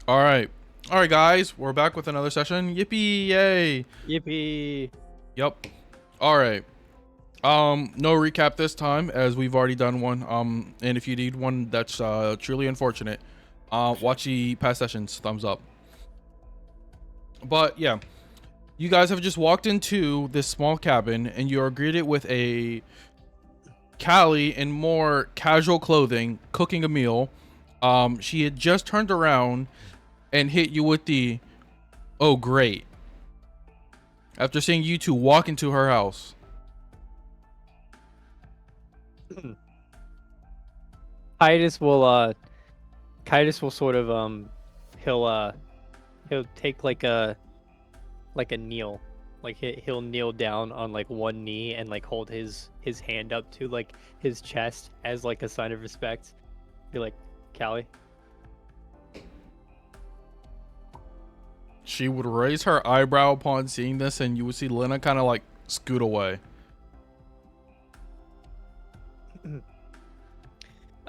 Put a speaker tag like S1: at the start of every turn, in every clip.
S1: All right. All right, guys. We're back with another session. Yippee! Yay!
S2: Yippee!
S1: Yep. All right. No recap this time as we've already done one. And if you need one that's truly unfortunate, watch the past sessions. Thumbs up. But yeah, you guys have just walked into this small cabin and you are greeted with a Callie in more casual clothing cooking a meal. She had just turned around and hit you with the "oh great" after seeing you two walk into her house.
S2: Titus will sort of he'll take like a kneel, like he'll kneel down on like one knee and like hold his hand up to like his chest as like a sign of respect. Be like, Callie.
S1: She would raise her eyebrow upon seeing this, and you would see Lena kind of like scoot away.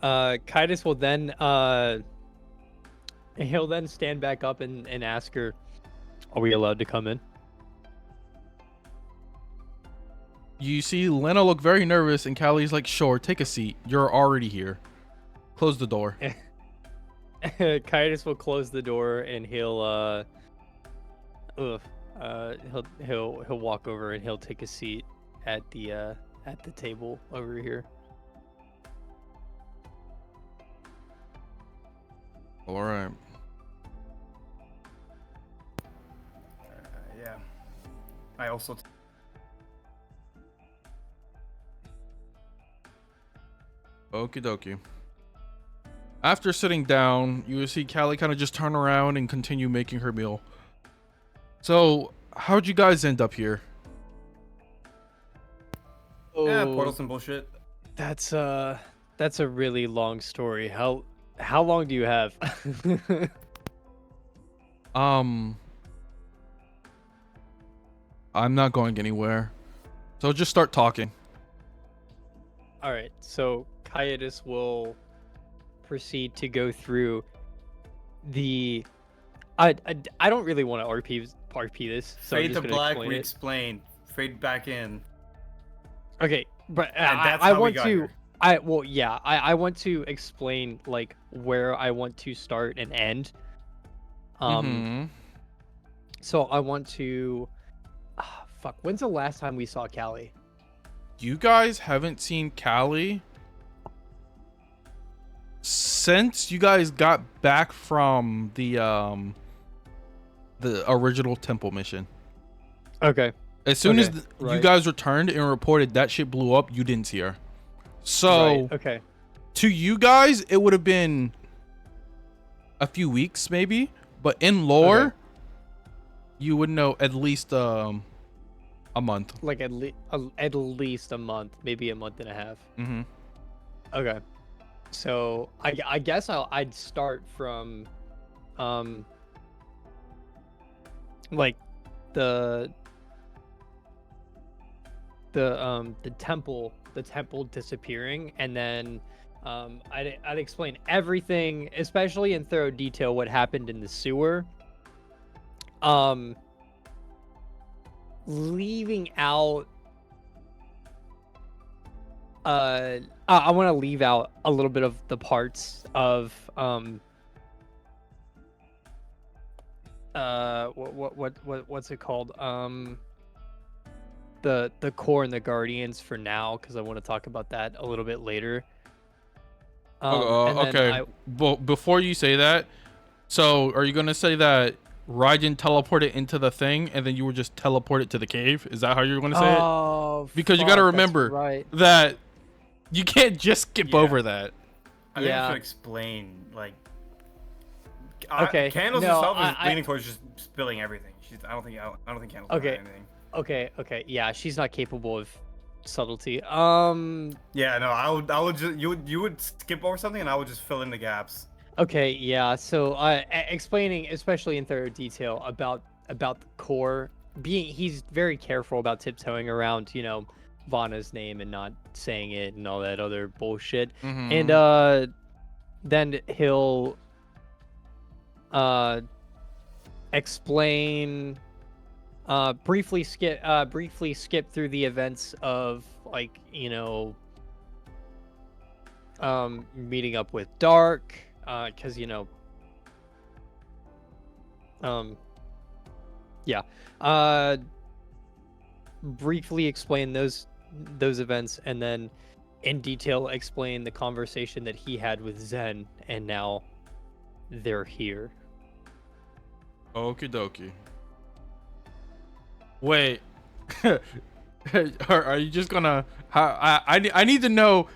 S2: Titus will then he'll then stand back up and ask her, "Are we allowed to come in?"
S1: You see Lena look very nervous, and Callie's like, "Sure, take a seat. You're already here. Close the door."
S2: Titus will close the door and he'll walk over and he'll take a seat at the table over here.
S1: All right.
S3: Yeah. I also.
S1: Okie dokie. After sitting down, you will see Callie kind of just turn around and continue making her meal. So, how'd you guys end up here?
S3: Yeah,
S2: Oh,
S3: portals and bullshit.
S2: that's a really long story. How long do you have?
S1: I'm not going anywhere. So just start talking.
S2: All right, so Caius will proceed to go through the. I don't really want to RP this, so I'm
S3: Fade
S2: just
S3: to
S2: gonna
S3: black,
S2: explain it.
S3: re-explain. Fade back in.
S2: Okay, but
S3: And that's
S2: I
S3: how we
S2: want
S3: got
S2: to.
S3: here.
S2: I want to explain like where I want to start and end. So I want to. Fuck. When's the last time we saw Callie?
S1: You guys haven't seen Callie since you guys got back from the original temple mission.
S2: Okay.
S1: As soon as
S2: Okay,
S1: you
S2: right.
S1: guys returned and reported that shit blew up, you didn't see her. So
S2: Right. Okay.
S1: to you guys, it would have been a few weeks maybe, but in lore,
S2: Okay.
S1: you would know at least a month.
S2: Like at least a month, maybe a month and a half.
S1: Mm-hmm.
S2: Okay. So I guess I'd start from like the temple disappearing, and then I'd explain everything, especially in thorough detail, what happened in the sewer. Leaving out I want to leave out a little bit of the parts of what's it called, the core and the guardians for now, because I want to talk about that a little bit later. And then
S1: Okay. Before you say that, so are you gonna say that Raiden teleported into the thing and then you were just teleported to the cave? Is that how you're gonna say it?
S2: Oh,
S1: Because you gotta
S2: fuck, that's
S1: remember
S2: right.
S1: that you can't just skip
S3: Yeah.
S1: over that.
S3: I think I
S2: Yeah.
S3: should explain, like.
S2: Okay,
S3: Candles
S2: no,
S3: herself is
S2: I-
S3: leaning towards just spilling everything. I don't think Candles
S2: Okay.
S3: know anything.
S2: Okay, yeah, she's not capable of subtlety.
S3: Yeah, no, I would just you would skip over something and I would just fill in the gaps.
S2: Okay, yeah. So, explaining, especially in thorough detail, about the core, he's very careful about tiptoeing around, Vanna's name and not saying it and all that other bullshit.
S1: Mhm.
S2: And then he'll explain, briefly skip through the events of, like, meeting up with Dark, because yeah, briefly explain those events, and then in detail explain the conversation that he had with Zen, and now they're here.
S1: Okie dokie. Wait. Are you just gonna? I need to know.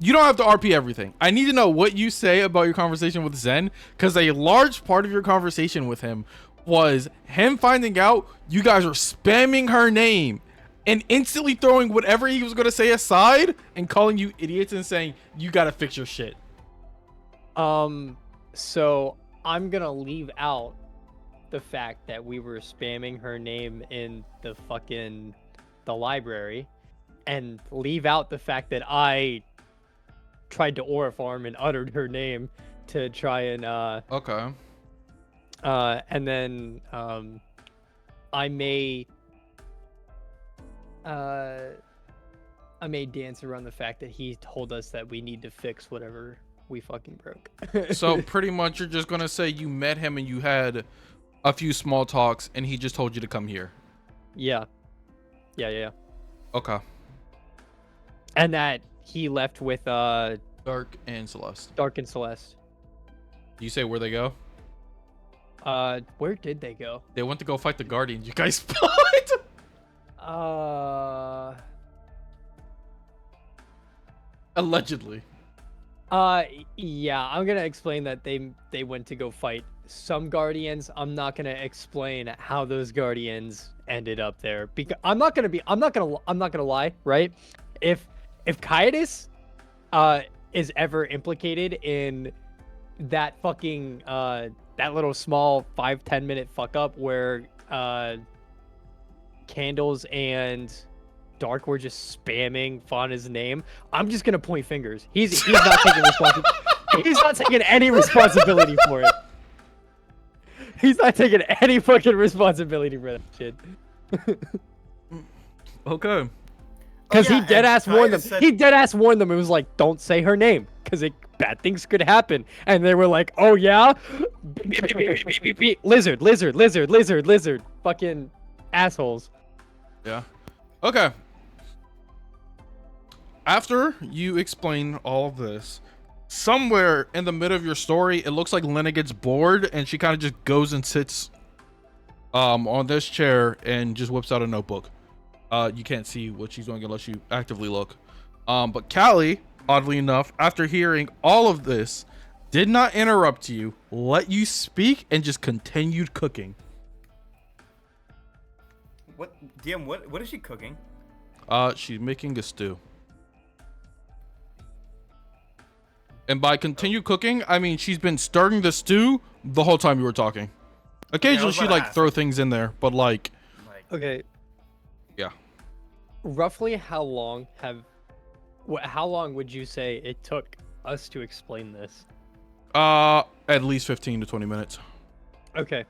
S1: You don't have to RP everything. I need to know what you say about your conversation with Zen, because a large part of your conversation with him was him finding out you guys were spamming her name and instantly throwing whatever he was gonna say aside and calling you idiots and saying you gotta fix your shit.
S2: So I'm gonna leave out the fact that we were spamming her name in the library, and leave out the fact that I tried to aura farm and uttered her name to try and
S1: Okay.
S2: and then I may dance around the fact that he told us that we need to fix whatever we fucking broke.
S1: So pretty much you're just gonna say you met him and you had a few small talks and he just told you to come here.
S2: Yeah.
S1: Okay.
S2: And that he left with
S1: Dark and Celeste.
S2: Dark and Celeste.
S1: Do you say where they go?
S2: Where did they go?
S1: They went to go fight the Guardians. You guys fought? Allegedly.
S2: Yeah, I'm gonna explain that they went to go fight some Guardians. I'm not gonna explain how those Guardians ended up there, because I'm not gonna lie, right? If Coyotes is ever implicated in that fucking that little small 5-10 minute fuck up where Candles and Dark were just spamming Fauna's name, I'm just gonna point fingers. He's not taking responsibility. He's not taking any responsibility for it. He's not taking any fucking responsibility for that shit.
S1: Okay.
S2: Because he dead ass warned them. He dead ass warned them. It was like, don't say her name, because bad things could happen. And they were like, oh yeah, lizard, fucking assholes.
S1: Yeah. Okay. After you explain all of this, somewhere in the middle of your story, it looks like Lena gets bored and she kind of just goes and sits on this chair and just whips out a notebook. You can't see what she's doing unless you actively look. But Callie, oddly enough, after hearing all of this, did not interrupt you, let you speak, and just continued cooking.
S3: What, DM? What is she cooking?
S1: She's making a stew. And by continue cooking, I mean she's been stirring the stew the whole time you were talking. Occasionally she'd like throw things in there, but like
S2: okay.
S1: Yeah.
S2: Roughly how long would you say it took us to explain this?
S1: At least 15 to 20 minutes.
S2: Okay.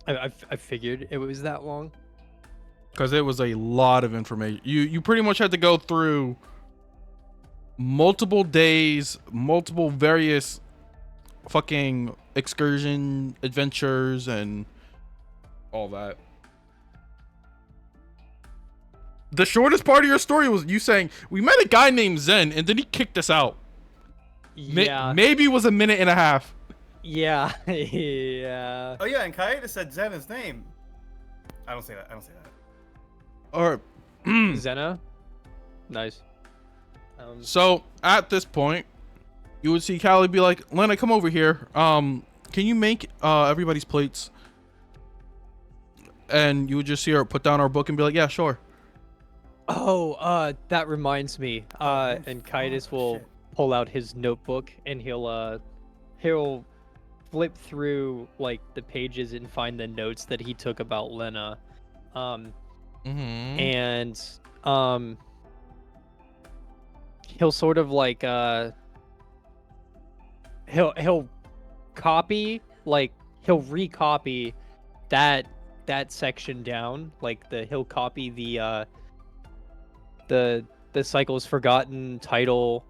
S2: I figured it was that long.
S1: Because it was a lot of information. You pretty much had to go through multiple days, multiple various fucking excursion adventures and all that. The shortest part of your story was you saying we met a guy named Zen and then he kicked us out.
S2: Yeah.
S1: Maybe it was a minute and a half.
S2: Yeah. Yeah.
S3: Oh yeah, and Kaida said Zena's name. I don't say that.
S1: Or
S2: Zena. Nice.
S1: So at this point, you would see Callie be like, "Lena, come over here. Can you make everybody's plates?" And you would just see her put down our book and be like, "Yeah, sure."
S2: Oh, that reminds me. And Kaitis will pull out his notebook and he'll flip through like the pages and find the notes that he took about Lena. And he'll sort of like he'll copy, like he'll recopy that section down, like he'll copy the cycle's forgotten title,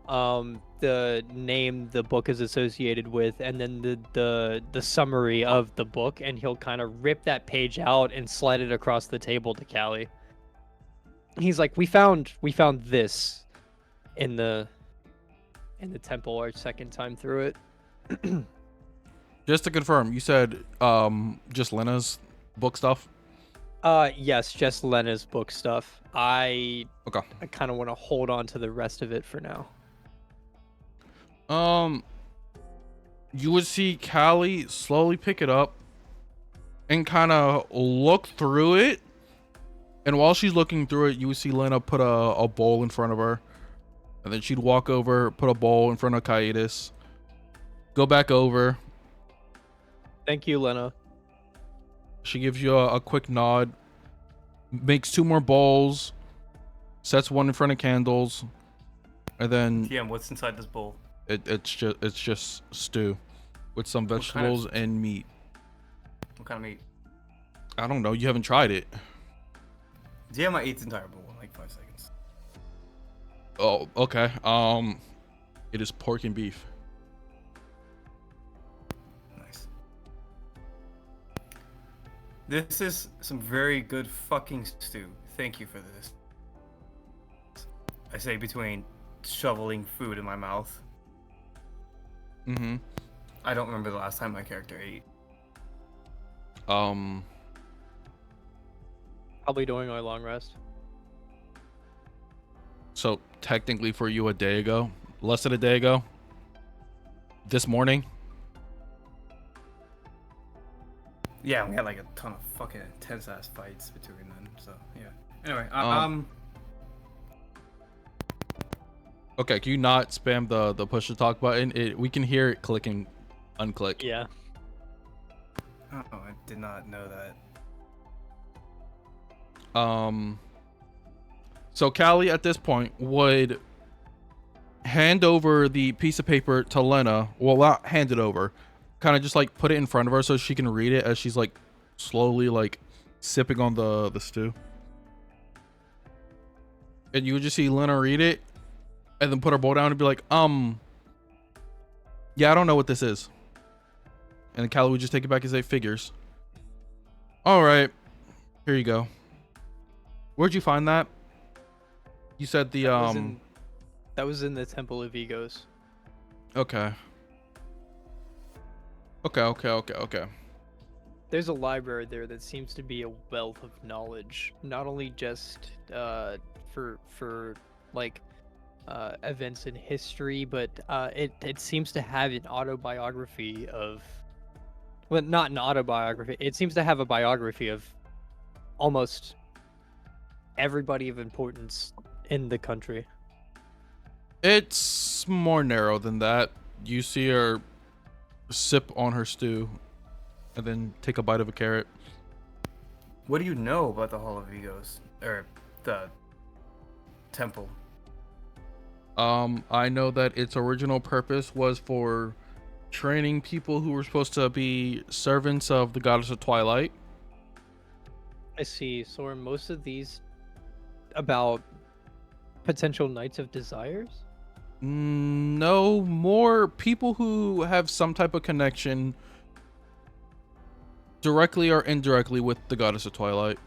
S2: the name the book is associated with, and then the summary of the book, and he'll kind of rip that page out and slide it across the table to Callie. He's like, we found this in the temple our second time through it.
S1: Just to confirm, you said just Lena's book stuff?
S2: Yes, just Lena's book stuff. I
S1: Okay.
S2: kind of want to hold on to the rest of it for now.
S1: You would see Callie slowly pick it up and kind of look through it. And while she's looking through it, you would see Lena put a bowl in front of her. And then she'd walk over, put a bowl in front of Kaitis, go back over.
S2: Thank you, Lena.
S1: She gives you a quick nod, makes 2 more bowls, sets one in front of candles, and then
S3: TM, what's inside this bowl?
S1: it's just stew with some
S3: What kind of
S1: vegetables and meat.
S3: What kind of meat?
S1: I don't know. You haven't tried it.
S3: TM, I ate the entire bowl in like 5 seconds.
S1: Oh, okay. It is pork and beef.
S3: Nice. This is some very good fucking stew. Thank you for this. I say between shoveling food in my mouth.
S1: Mm-hmm.
S3: I don't remember the last time my character ate.
S2: Probably during our long rest.
S1: So technically for you a day ago, less than a day ago, this morning.
S3: Yeah, we had like a ton of fucking intense ass fights between them. So yeah. Anyway,
S1: Okay, can you not spam the push to talk button? We can hear it clicking, unclick.
S2: Yeah.
S3: Oh, I did not know that.
S1: So Callie at this point would hand over the piece of paper to Lena. Well, not hand it over, kind of just like put it in front of her so she can read it as she's like slowly like sipping on the stew. And you would just see Lena read it and then put her bowl down and be like, yeah, I don't know what this is. And then Callie would just take it back and say, figures. All right, here you go. Where'd you find that? You said the
S2: that was in the Temple of Egos.
S1: Okay. Okay.
S2: There's a library there that seems to be a wealth of knowledge, not only just for like events in history, but it seems to have an autobiography of, well, not an autobiography. It seems to have a biography of almost everybody of importance in the country.
S1: It's more narrow than that. You see her sip on her stew and then take a bite of a carrot.
S3: What do you know about the Hall of Egos or the temple?
S1: I know that its original purpose was for training people who were supposed to be servants of the goddess of Twilight.
S2: I see. So are most of these about potential Knights of Desires?
S1: No, more people who have some type of connection directly or indirectly with the goddess of Twilight.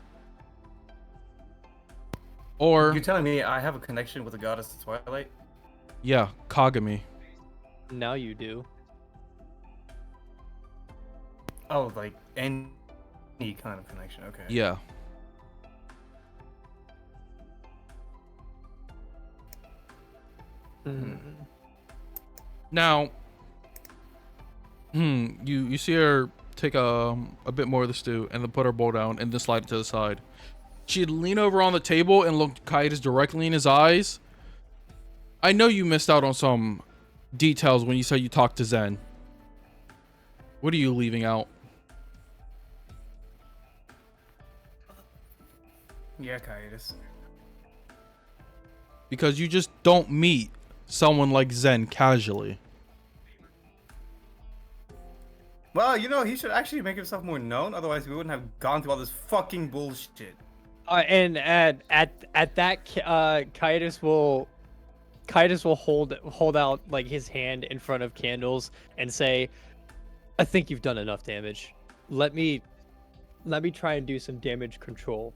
S1: Or
S3: You're telling me I have a connection with the goddess of Twilight?
S1: yeah, Kagami.
S2: Now you do.
S3: Oh, like any kind of connection. Okay.
S1: Yeah. Now, you see her take a bit more of the stew and then put her bowl down and then slide it to the side. She'd lean over on the table and look Kaitis directly in his eyes. I know you missed out on some details when you said you talked to Zen. What are you leaving out?
S3: Yeah, Kaitis.
S1: Because you just don't meet someone like Zen casually.
S3: Well, you know, he should actually make himself more known. Otherwise, we wouldn't have gone through all this fucking bullshit.
S2: And at that, Kaitis will hold out like his hand in front of Candles and say, "I think you've done enough damage. Let me try and do some damage control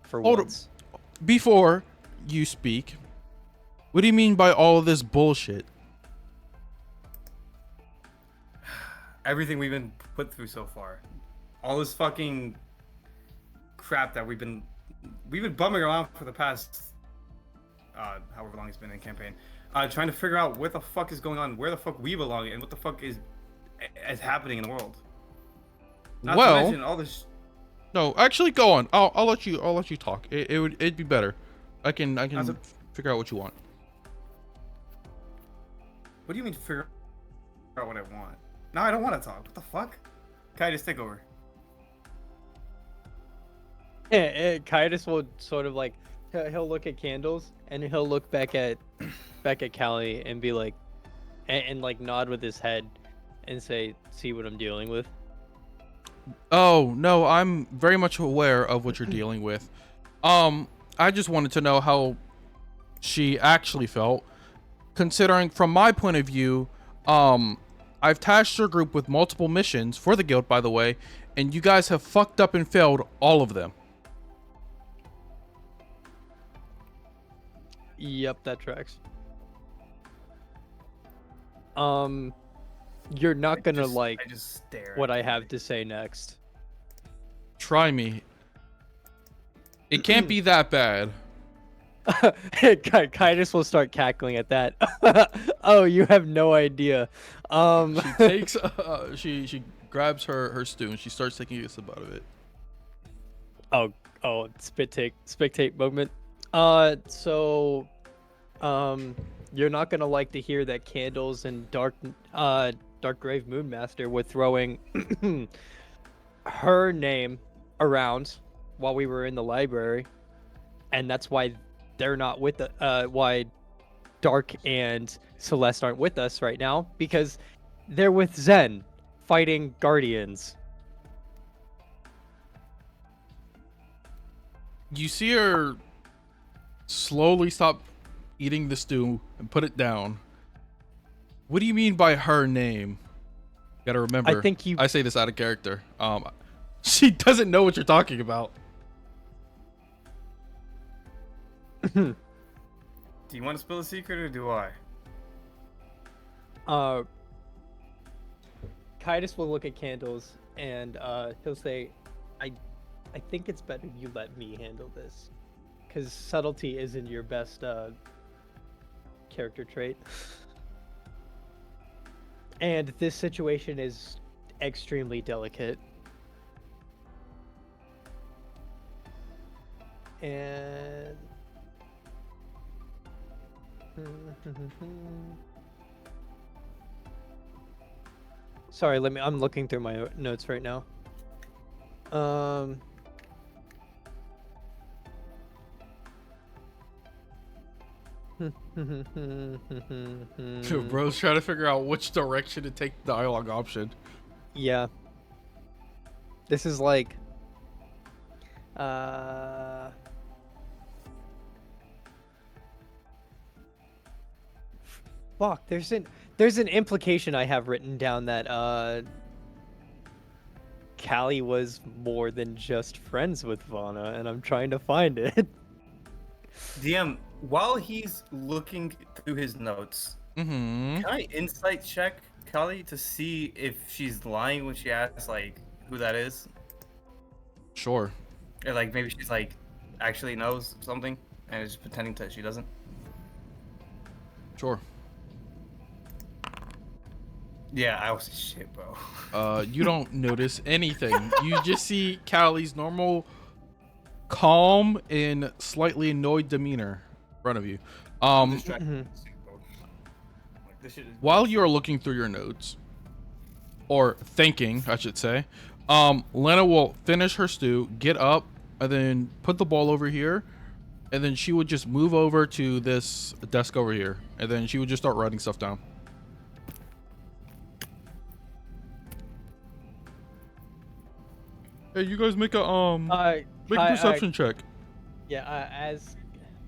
S2: for
S1: Hold
S2: once."
S1: Before you speak, what do you mean by all of this bullshit?
S3: Everything we've been put through so far, all this fucking crap that we've been bumming around for the past however long it's been in campaign, trying to figure out what the fuck is going on, where the fuck we belong, and what the fuck is happening in the world. Not to mention all this.
S1: No, actually, go on. I'll let you talk. It'd be better. I can figure out what you want.
S3: What do you mean figure out what I want? No, I don't want to talk. What the fuck? Kaitis, take over.
S2: Kaitis will sort of like he'll look at Candles and he'll look back at Callie and be like, and like nod with his head and say, "See what I'm dealing with?"
S1: Oh no, I'm very much aware of what you're dealing with. I just wanted to know how she actually felt, considering from my point of view, I've tasked your group with multiple missions for the guild, by the way, and you guys have fucked up and failed all of them.
S2: Yep, that tracks. You're not gonna like
S3: I just stare
S2: what
S3: at
S2: I
S3: you.
S2: have to say next.
S1: Try me. It can't be that bad.
S2: Kaitis will start cackling at that. Oh, you have no idea.
S1: She takes she grabs her stew and she starts taking a sip out of it.
S2: Oh, spit take moment. So, you're not gonna like to hear that Candles and Dark Grave Moonmaster were throwing her name around while we were in the library, and that's why they're not with the why Dark and Celeste aren't with us right now, because they're with Zen fighting Guardians.
S1: You see her slowly stop eating the stew and put it down. What do you mean by her name? You gotta remember, I say this out of character. She doesn't know what you're talking about.
S3: Do you want to spill a secret or do I?
S2: Kaitis will look at Candles and he'll say, I think it's better you let me handle this, because subtlety isn't your best character trait. And this situation is extremely delicate. And sorry, I'm looking through my notes right now.
S1: Bro's trying to figure out which direction to take the dialogue option.
S2: Yeah. This is like fuck, there's an implication I have written down that Callie was more than just friends with Vana, and I'm trying to find it.
S3: DM, while he's looking through his notes, can I insight check Kelly to see if she's lying when she asks like who that is?
S1: Sure.
S3: Or like maybe she's like actually knows something and is just pretending that she doesn't.
S1: Sure.
S3: Yeah, I was shit, bro.
S1: You don't notice anything. You just see Callie's normal, calm and slightly annoyed demeanor in front of you. While you are looking through your notes, or thinking, I should say, Lena will finish her stew, get up, and then put the ball over here, and then she would just move over to this desk over here, and then she would just start writing stuff down. Hey, you guys make a make a
S2: Kai-
S1: perception check.
S2: Yeah,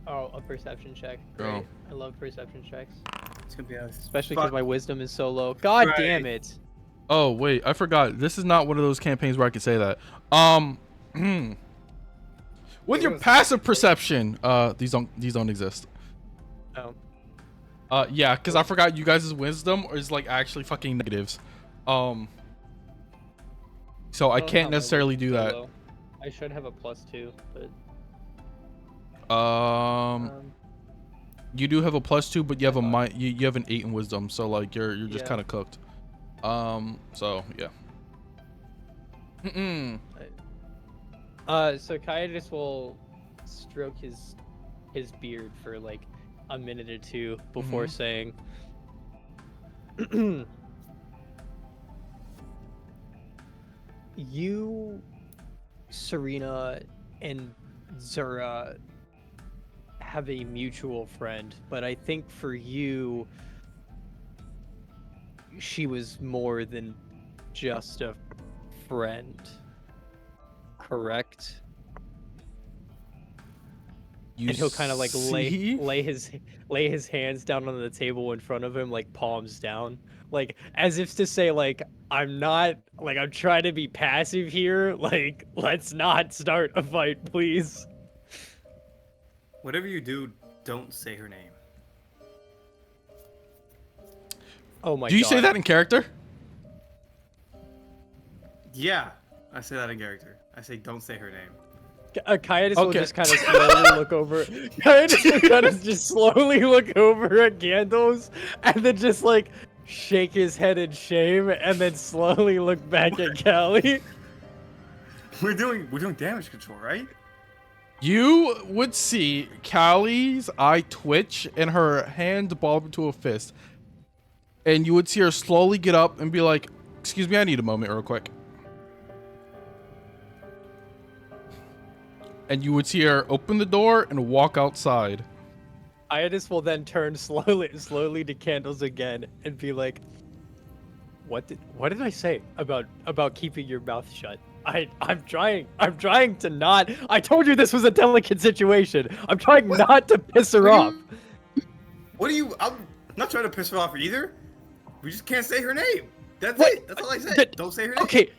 S2: a perception check. Great.
S1: Oh.
S2: I love perception checks,
S3: It's gonna be a
S2: especially because
S3: fuck-
S2: my wisdom is so low. God
S3: Right.
S2: damn it!
S1: Oh wait, I forgot. This is not one of those campaigns where I can say that. With your
S3: what was
S1: passive perception, these don't exist.
S2: Oh,
S1: Yeah, because I forgot you guys' wisdom is like actually fucking negatives. So I
S2: don't know how
S1: can't
S2: my
S1: necessarily do
S2: wisdom's
S1: that.
S2: so low. I should have a +2, but
S1: You do have a +2, but you have you have an 8 in wisdom, so like you're just
S2: Yeah.
S1: kind of cooked. So yeah.
S2: So Caius will stroke his beard for like a minute or two before saying, "You, Serena, and Zura have a mutual friend, but I think for you, she was more than just a friend. Correct?"
S1: You
S2: And he'll kind of like
S1: see?
S2: lay his hands down on the table in front of him, like palms down, like as if to say, like, I'm not, like, I'm trying to be passive here, like, let's not start a fight, please.
S3: Whatever you do, don't say her name.
S2: Oh my god.
S1: Do you say that in character?
S3: Yeah, I say that in character. I say don't say her name.
S2: Caius will
S1: Okay.
S2: just kind of slowly look over. Caius will kind of just slowly look over at Candles, and then just like shake his head in shame, and then slowly look back at Callie.
S3: We're doing damage control, right?
S1: You would see Callie's eye twitch and her hand ball up into a fist. And you would see her slowly get up and be like, "Excuse me, I need a moment real quick." And you would see her open the door and walk outside.
S2: Iadis will then turn slowly to Candles again and be like, what did I say about keeping your mouth shut? I'm trying to not. I told you this was a delicate situation. I'm trying not to piss her off.
S3: I'm not trying to piss her off either. We just can't say her name. That's
S2: What?
S3: it. That's all I said. Don't say her name.
S2: Okay,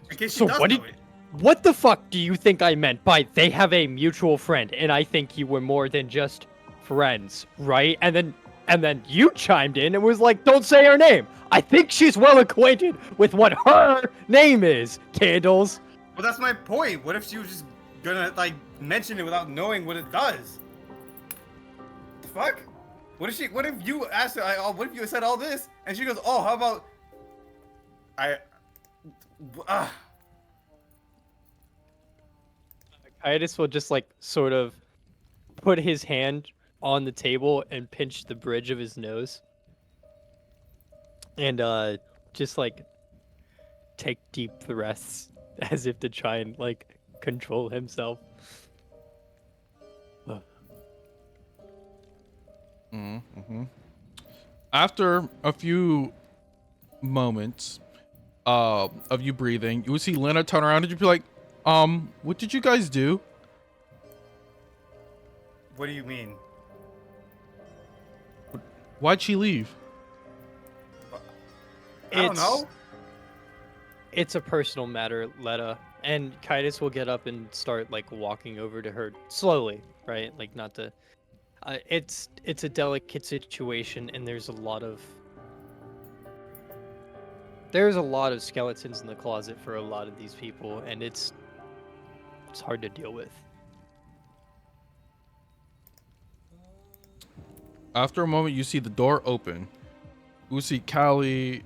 S3: In case she
S2: so
S3: does
S2: what
S3: know
S2: did
S3: it.
S2: what the fuck do you think I meant by they have a mutual friend and I think you were more than just friends, right? And then you chimed in and was like, don't say her name. I think she's well acquainted with what her name is, Candles.
S3: Well, that's my point. What if she was just gonna like mention it without knowing what it does? The fuck? What if you asked her? What if you said all this and she goes, "Oh, how about
S2: Iadis will just like sort of put his hand on the table and pinch the bridge of his nose. And just like take deep breaths as if to try and like control himself.
S1: After a few moments of you breathing, you would see Lena turn around and you'd be like, what did you guys do?
S3: What do you mean?
S1: Why'd she leave?
S3: I don't know.
S2: It's a personal matter, Letta. And Kaitis will get up and start like walking over to her slowly, right? Like not to. It's a delicate situation, and there's a lot of skeletons in the closet for a lot of these people, and it's hard to deal with.
S1: After a moment, you see the door open. You see Callie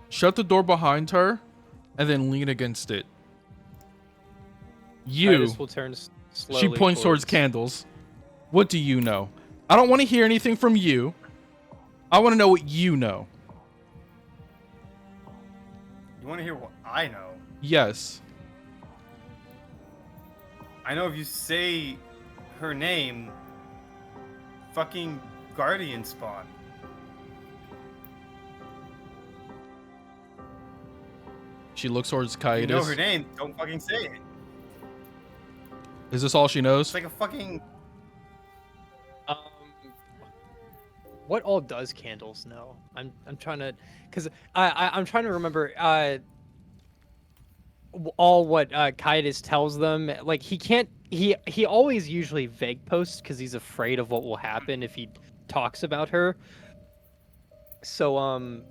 S1: shut the door behind her and then lean against it.
S2: Kaitis will turn slowly.
S1: She points towards Candles. What do you know? I don't want to hear anything from you. I want to know what you know.
S3: You want to hear what I know?
S1: Yes.
S3: I know if you say her name, fucking Guardian spawn.
S1: She looks towards
S3: If you know her
S1: Kaetus.
S3: name, don't fucking say it.
S1: Is this all she knows?
S3: It's like a fucking.
S2: Um, what all does Candles know? I'm trying to, cause I'm trying to remember all what Kaetus tells them. Like he can't. He always usually vague posts because he's afraid of what will happen if he talks about her. So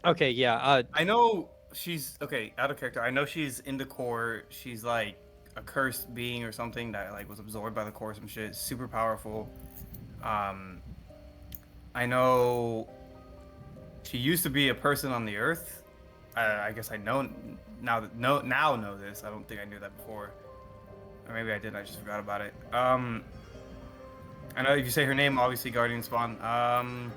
S2: okay, yeah.
S3: I know she's okay. Out of character. I know she's in the core. She's like a cursed being or something that like was absorbed by the core. Some shit. Super powerful. Um, I know she used to be a person on the Earth. I guess I know now. Now know this. I don't think I knew that before, or maybe I did. I just forgot about it. I know if you say her name, obviously Guardian Spawn.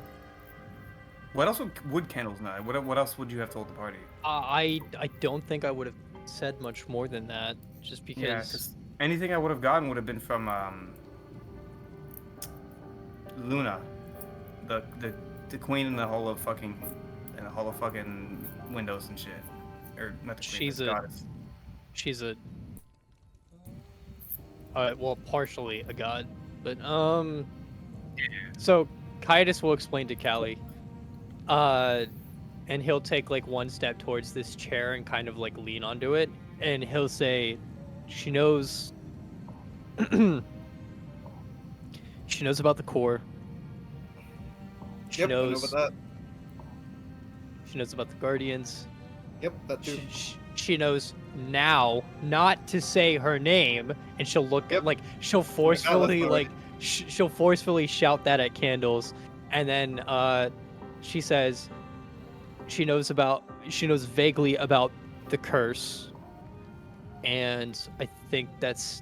S3: What else would Candles know? What else would you have told the party?
S2: I don't think I would have said much more than that, just because.
S3: Yeah, because anything I would have gotten would have been from Luna, the queen in the hall of fucking windows and shit, or not the queen,
S2: She's
S3: the
S2: a-
S3: goddess.
S2: She's a well, partially a god, but so Kaetus will explain to Callie, and he'll take like one step towards this chair and kind of like lean onto it, and he'll say, she knows, she knows about the core. She
S4: Yep, I know
S2: knows.
S4: about that.
S2: She knows about the Guardians.
S4: Yep, that too.
S2: She knows now not to say her name, and she'll look
S4: Yep.
S2: like she'll forcefully like she'll forcefully shout that at Candles, and then she says she knows vaguely about the curse, and I think that's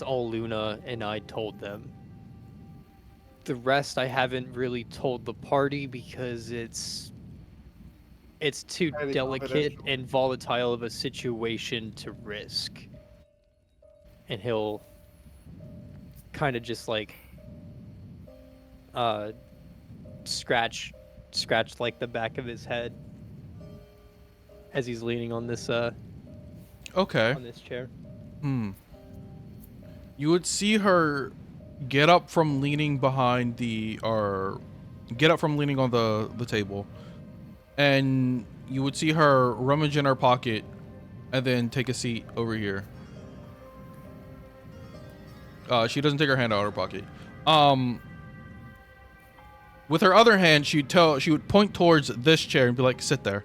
S2: all Luna and I told them. The rest I haven't really told the party because it's too
S4: Highly
S2: delicate
S4: confidential.
S2: and volatile of a situation to risk. And he'll kind of just like scratch like the back of his head as he's leaning on this
S1: Okay.
S2: on this chair.
S1: You would see her get up from leaning behind get up from leaning on the table, and you would see her rummage in her pocket and then take a seat over here. She doesn't take her hand out of her pocket. With her other hand, she would point towards this chair and be like, sit there.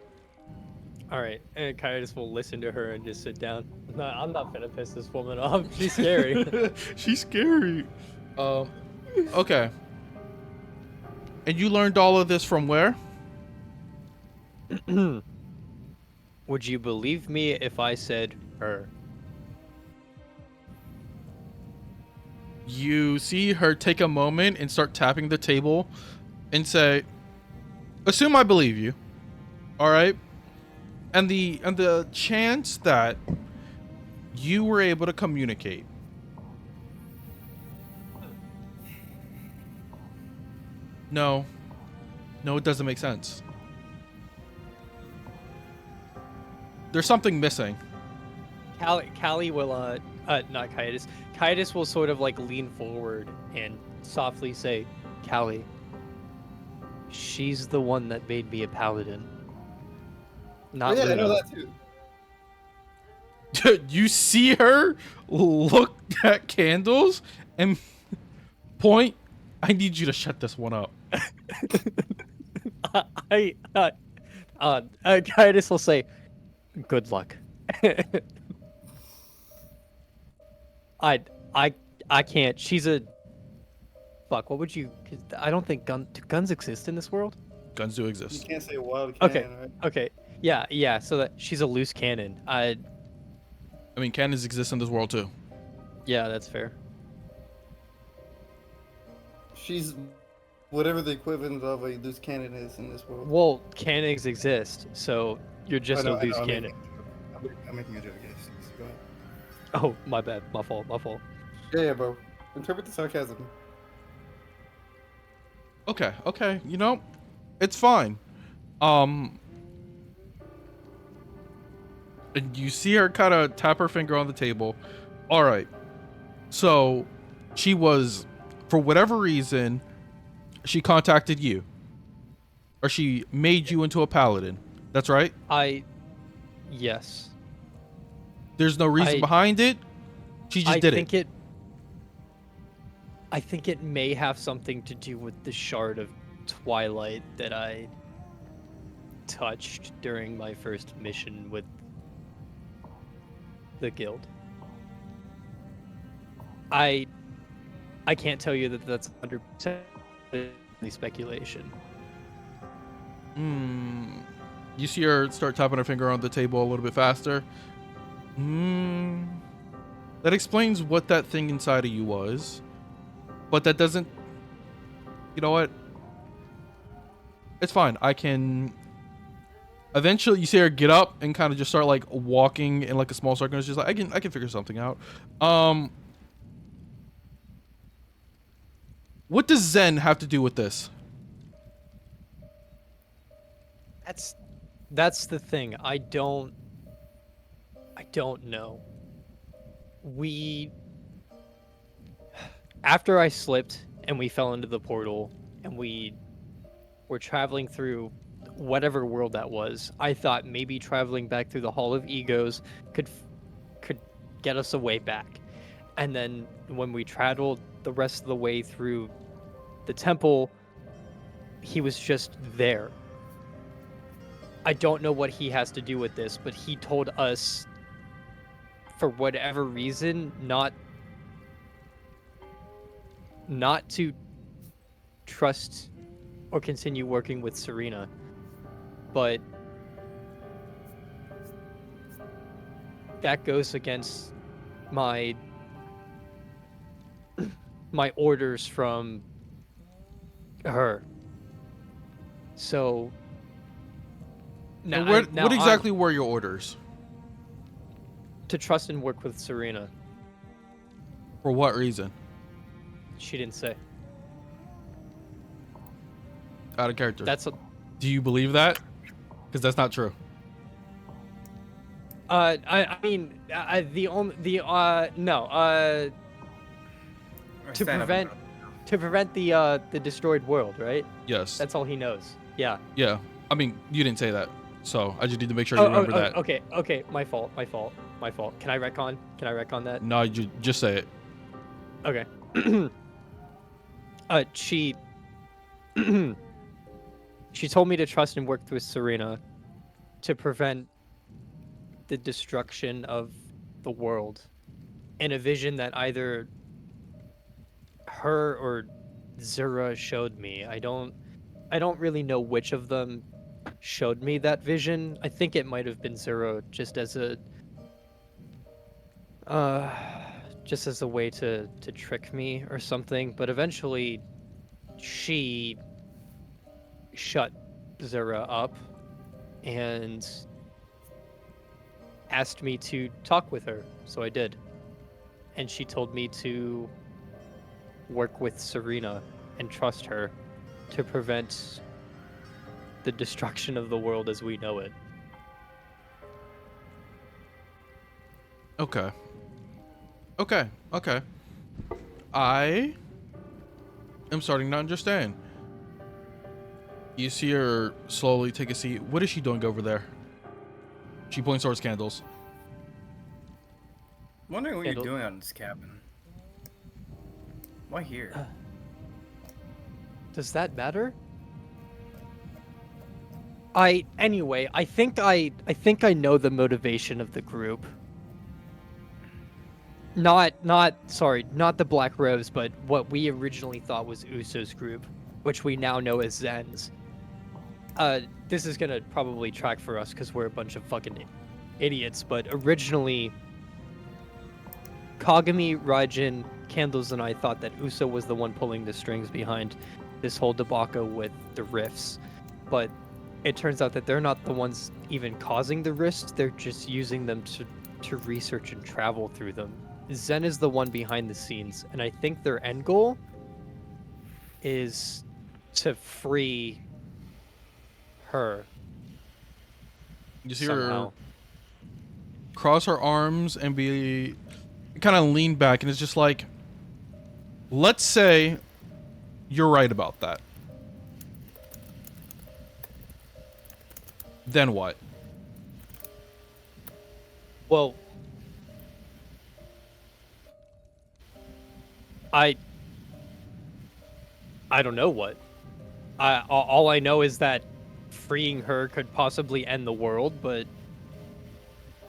S2: All right, and Kaius will listen to her and just sit down. No, I'm not gonna piss this woman off. She's scary.
S1: She's scary. Okay. And you learned all of this from where?
S2: Would you believe me if I said her?
S1: You see her take a moment and start tapping the table and say, assume I believe you. All right? And the chance that you were able to communicate. No, it doesn't make sense. There's something missing.
S2: Callie will not Kaius. Kaius will sort of like lean forward and softly say, Callie, she's the one that made me a paladin. Not
S4: Yeah, I know
S2: Luna.
S4: that too.
S1: You see her look at Candles and point, I need you to shut this one up.
S2: Kaius will say, good luck. I can't. She's a fuck. What would you? I don't think do guns exist in this world.
S1: Guns do
S4: You
S1: exist.
S4: can't say wild cannon,
S2: Okay.
S4: right?
S2: Okay. Yeah. So that she's a loose cannon.
S1: I mean, cannons exist in this world too.
S2: Yeah, that's fair.
S4: She's whatever the equivalent of a loose cannon is in this world.
S2: Well, cannons exist, so you're just
S4: I know,
S2: a loose
S4: I'm
S2: cannon.
S4: I'm making a joke, yes. Go ahead.
S2: Oh, my bad. My fault.
S4: Yeah, bro. Interpret the sarcasm.
S1: Okay. You know, it's fine. And you see her kind of tap her finger on the table. All right. So she was, for whatever reason, she contacted you. Or she made you into a paladin. That's right?
S2: Yes.
S1: There's no reason
S2: I
S1: behind it. She just
S2: I
S1: did
S2: think
S1: it.
S2: I think it may have something to do with the shard of twilight that I touched during my first mission with the guild. I can't tell you that that's 100% speculation.
S1: You see her start tapping her finger on the table a little bit faster. That explains what that thing inside of you was. But that doesn't... You know what? It's fine. I can... Eventually, you see her get up and kind of just start like walking in like a small circle. It's just like I can figure something out. What does Zen have to do with this?
S2: That's the thing. I don't know. After I slipped and we fell into the portal and we were traveling through whatever world that was, I thought maybe traveling back through the Hall of Egos could get us a way back. And then when we traveled the rest of the way through the temple, he was just there. I don't know what he has to do with this, but he told us, for whatever reason, not to trust or continue working with Serena. But that goes against my orders from her. So
S1: Now, what exactly were your orders?
S2: To trust and work with Serena.
S1: For what reason?
S2: She didn't say.
S1: Out of character.
S2: Do
S1: you believe that? Because that's not true.
S2: I mean, no. To prevent the destroyed world, right?
S1: Yes.
S2: That's all he knows. Yeah.
S1: Yeah. I mean, you didn't say that, so I just need to make sure you remember that.
S2: Okay. My fault. Can I retcon that?
S1: No, you just say it.
S2: Okay. She she told me to trust and work with Serena to prevent the destruction of the world in a vision that either her or Zura showed me. I don't really know which of them showed me that vision. I think it might have been Zura, just as a way to trick me or something, but eventually she shut Zura up and asked me to talk with her, so I did. And she told me to work with Serena and trust her to prevent the destruction of the world as we know it.
S1: Okay. I am starting to understand. You see her slowly take a seat. What is she doing over there? She points towards candles.
S3: I'm wondering what you're doing out in this cabin. Why here?
S2: Does that matter? Anyway, I think I know the motivation of the group. Not the Black Rose, but what we originally thought was Uso's group, which we now know as Zen's. This is gonna probably track for us because we're a bunch of fucking idiots, but originally Kagami, Raijin, Candles, and I thought that Uso was the one pulling the strings behind this whole debacle with the rifts, but it turns out that they're not the ones even causing the rifts, they're just using them to research and travel through them. Zen is the one behind the scenes, and I think their end goal is to free her.
S1: You see
S2: somehow.
S1: cross her arms and be kind of lean back, and it's just like, let's say you're right about that. Then what?
S2: Well, I don't know what. All I know is that freeing her could possibly end the world, but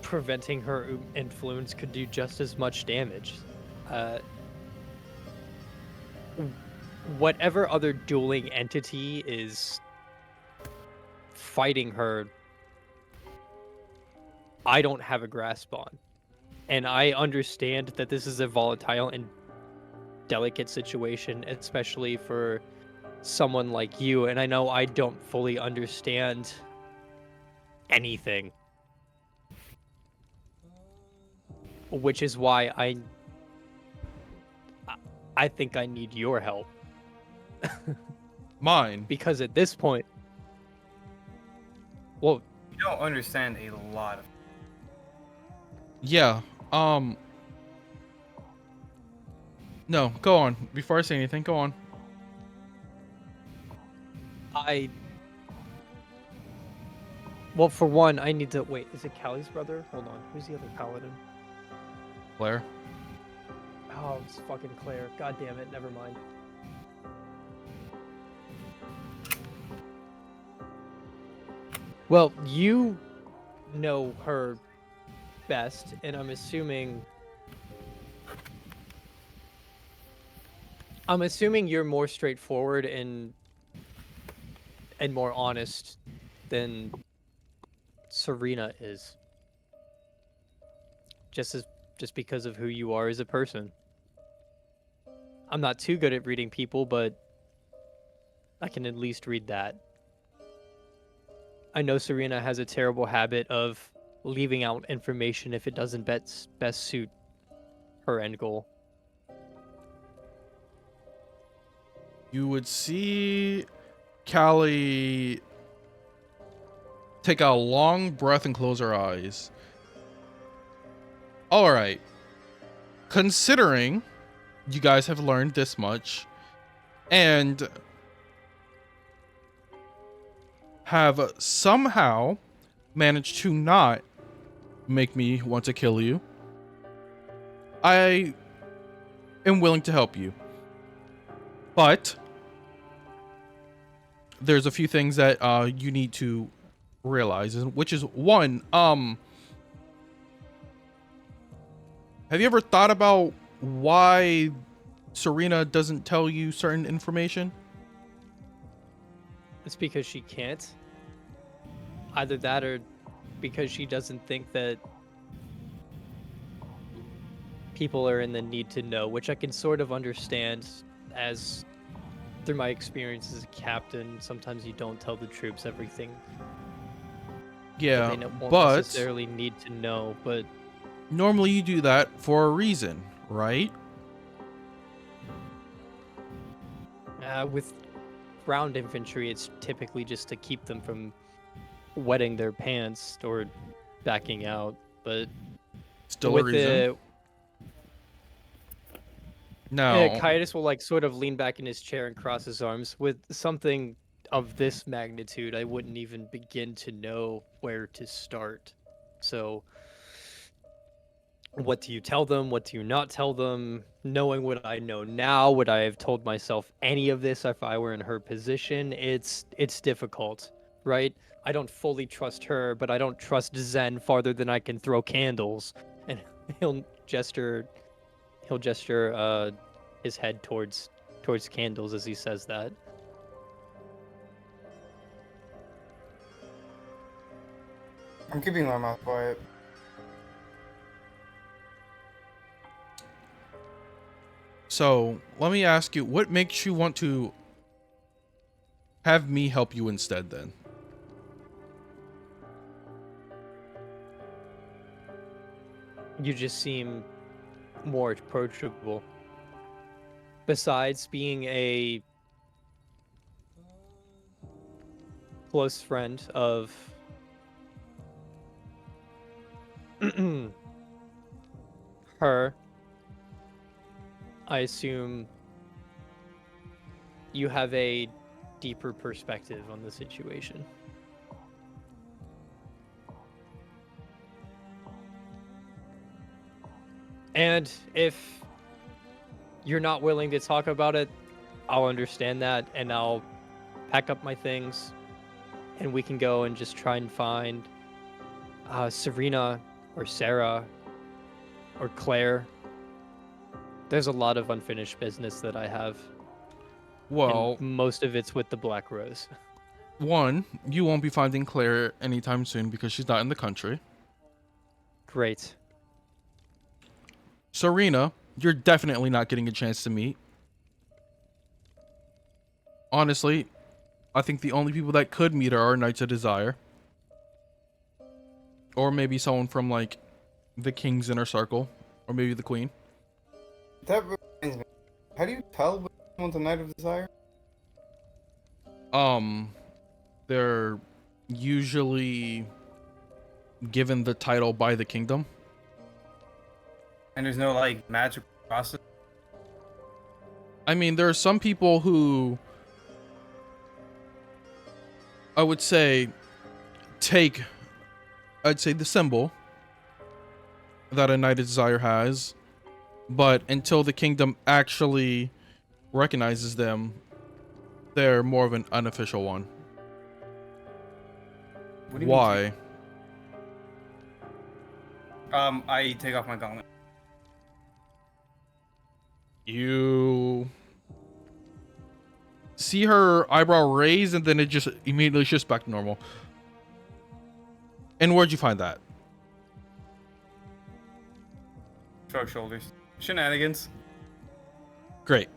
S2: preventing her influence could do just as much damage. Uh, whatever other dueling entity is fighting her, I don't have a grasp on. And I understand that this is a volatile and delicate situation, especially for someone like you. And I know I don't fully understand anything, which is why I think I need your help.
S1: Mine.
S2: Because at this point, well,
S3: You don't understand a lot of.
S1: Yeah. No, go on. Before I say anything, go on.
S2: well, for one, I need to wait. Is it Callie's brother? Hold on. Who's the other paladin?
S1: Blair.
S2: Oh, it's fucking Claire. God damn it. Never mind. Well, you know her best, and I'm assuming you're more straightforward and more honest than Serena is. Just because of who you are as a person. I'm not too good at reading people, but I can at least read that. I know Serena has a terrible habit of leaving out information if it doesn't best suit her end goal.
S1: You would see Callie take a long breath and close her eyes. All right. Considering you guys have learned this much and have somehow managed to not make me want to kill you, I am willing to help you. But there's a few things that you need to realize, which is one, have you ever thought about why Serena doesn't tell you certain information?
S2: It's because she can't. Either that or because she doesn't think that people are in the need to know, which I can sort of understand as through my experience as a captain. Sometimes you don't tell the troops everything
S1: Yeah,
S2: that they won't
S1: but
S2: necessarily need to know, but
S1: normally you do that for a reason, right?
S2: with ground infantry, it's typically just to keep them from wetting their pants or backing out. But
S1: Still a
S2: with
S1: reason.
S2: the
S1: No.
S2: Caius will like sort of lean back in his chair and cross his arms. With something of this magnitude, I wouldn't even begin to know where to start. So what do you tell them? What do you not tell them? Knowing what I know now, would I have told myself any of this if I were in her position? It's difficult, right? I don't fully trust her, but I don't trust Zen farther than I can throw candles. And he'll gesture his head towards candles as he says that.
S4: I'm keeping my mouth quiet.
S1: So let me ask you, what makes you want to have me help you instead then?
S2: You just seem more approachable. Besides being a close friend of Her, I assume you have a deeper perspective on the situation. And if you're not willing to talk about it, I'll understand that, and I'll pack up my things, and we can go and just try and find Serena or Sarah or Claire. There's a lot of unfinished business that I have,
S1: Well,
S2: and most of it's with the Black Rose.
S1: one, you won't be finding Claire anytime soon because she's not in the country.
S2: Great.
S1: Serena, you're definitely not getting a chance to meet. Honestly, I think the only people that could meet her are Knights of Desire. Or maybe someone from, like, the King's Inner Circle. Or maybe the Queen.
S4: That reminds me. How do you tell when someone's a Knight of Desire?
S1: They're usually given the title by the kingdom.
S3: And there's no like magic process.
S1: I mean, there are some people who I would say I'd say the symbol that a Knight of Desire has, but until the kingdom actually recognizes them, they're more of an unofficial one.
S3: What do you mean?
S1: Why?
S3: I take off my gauntlet.
S1: You see her eyebrow raise and then it just immediately shifts back to normal. And where'd you find that?
S3: Shrug shoulders. Shenanigans.
S1: Great.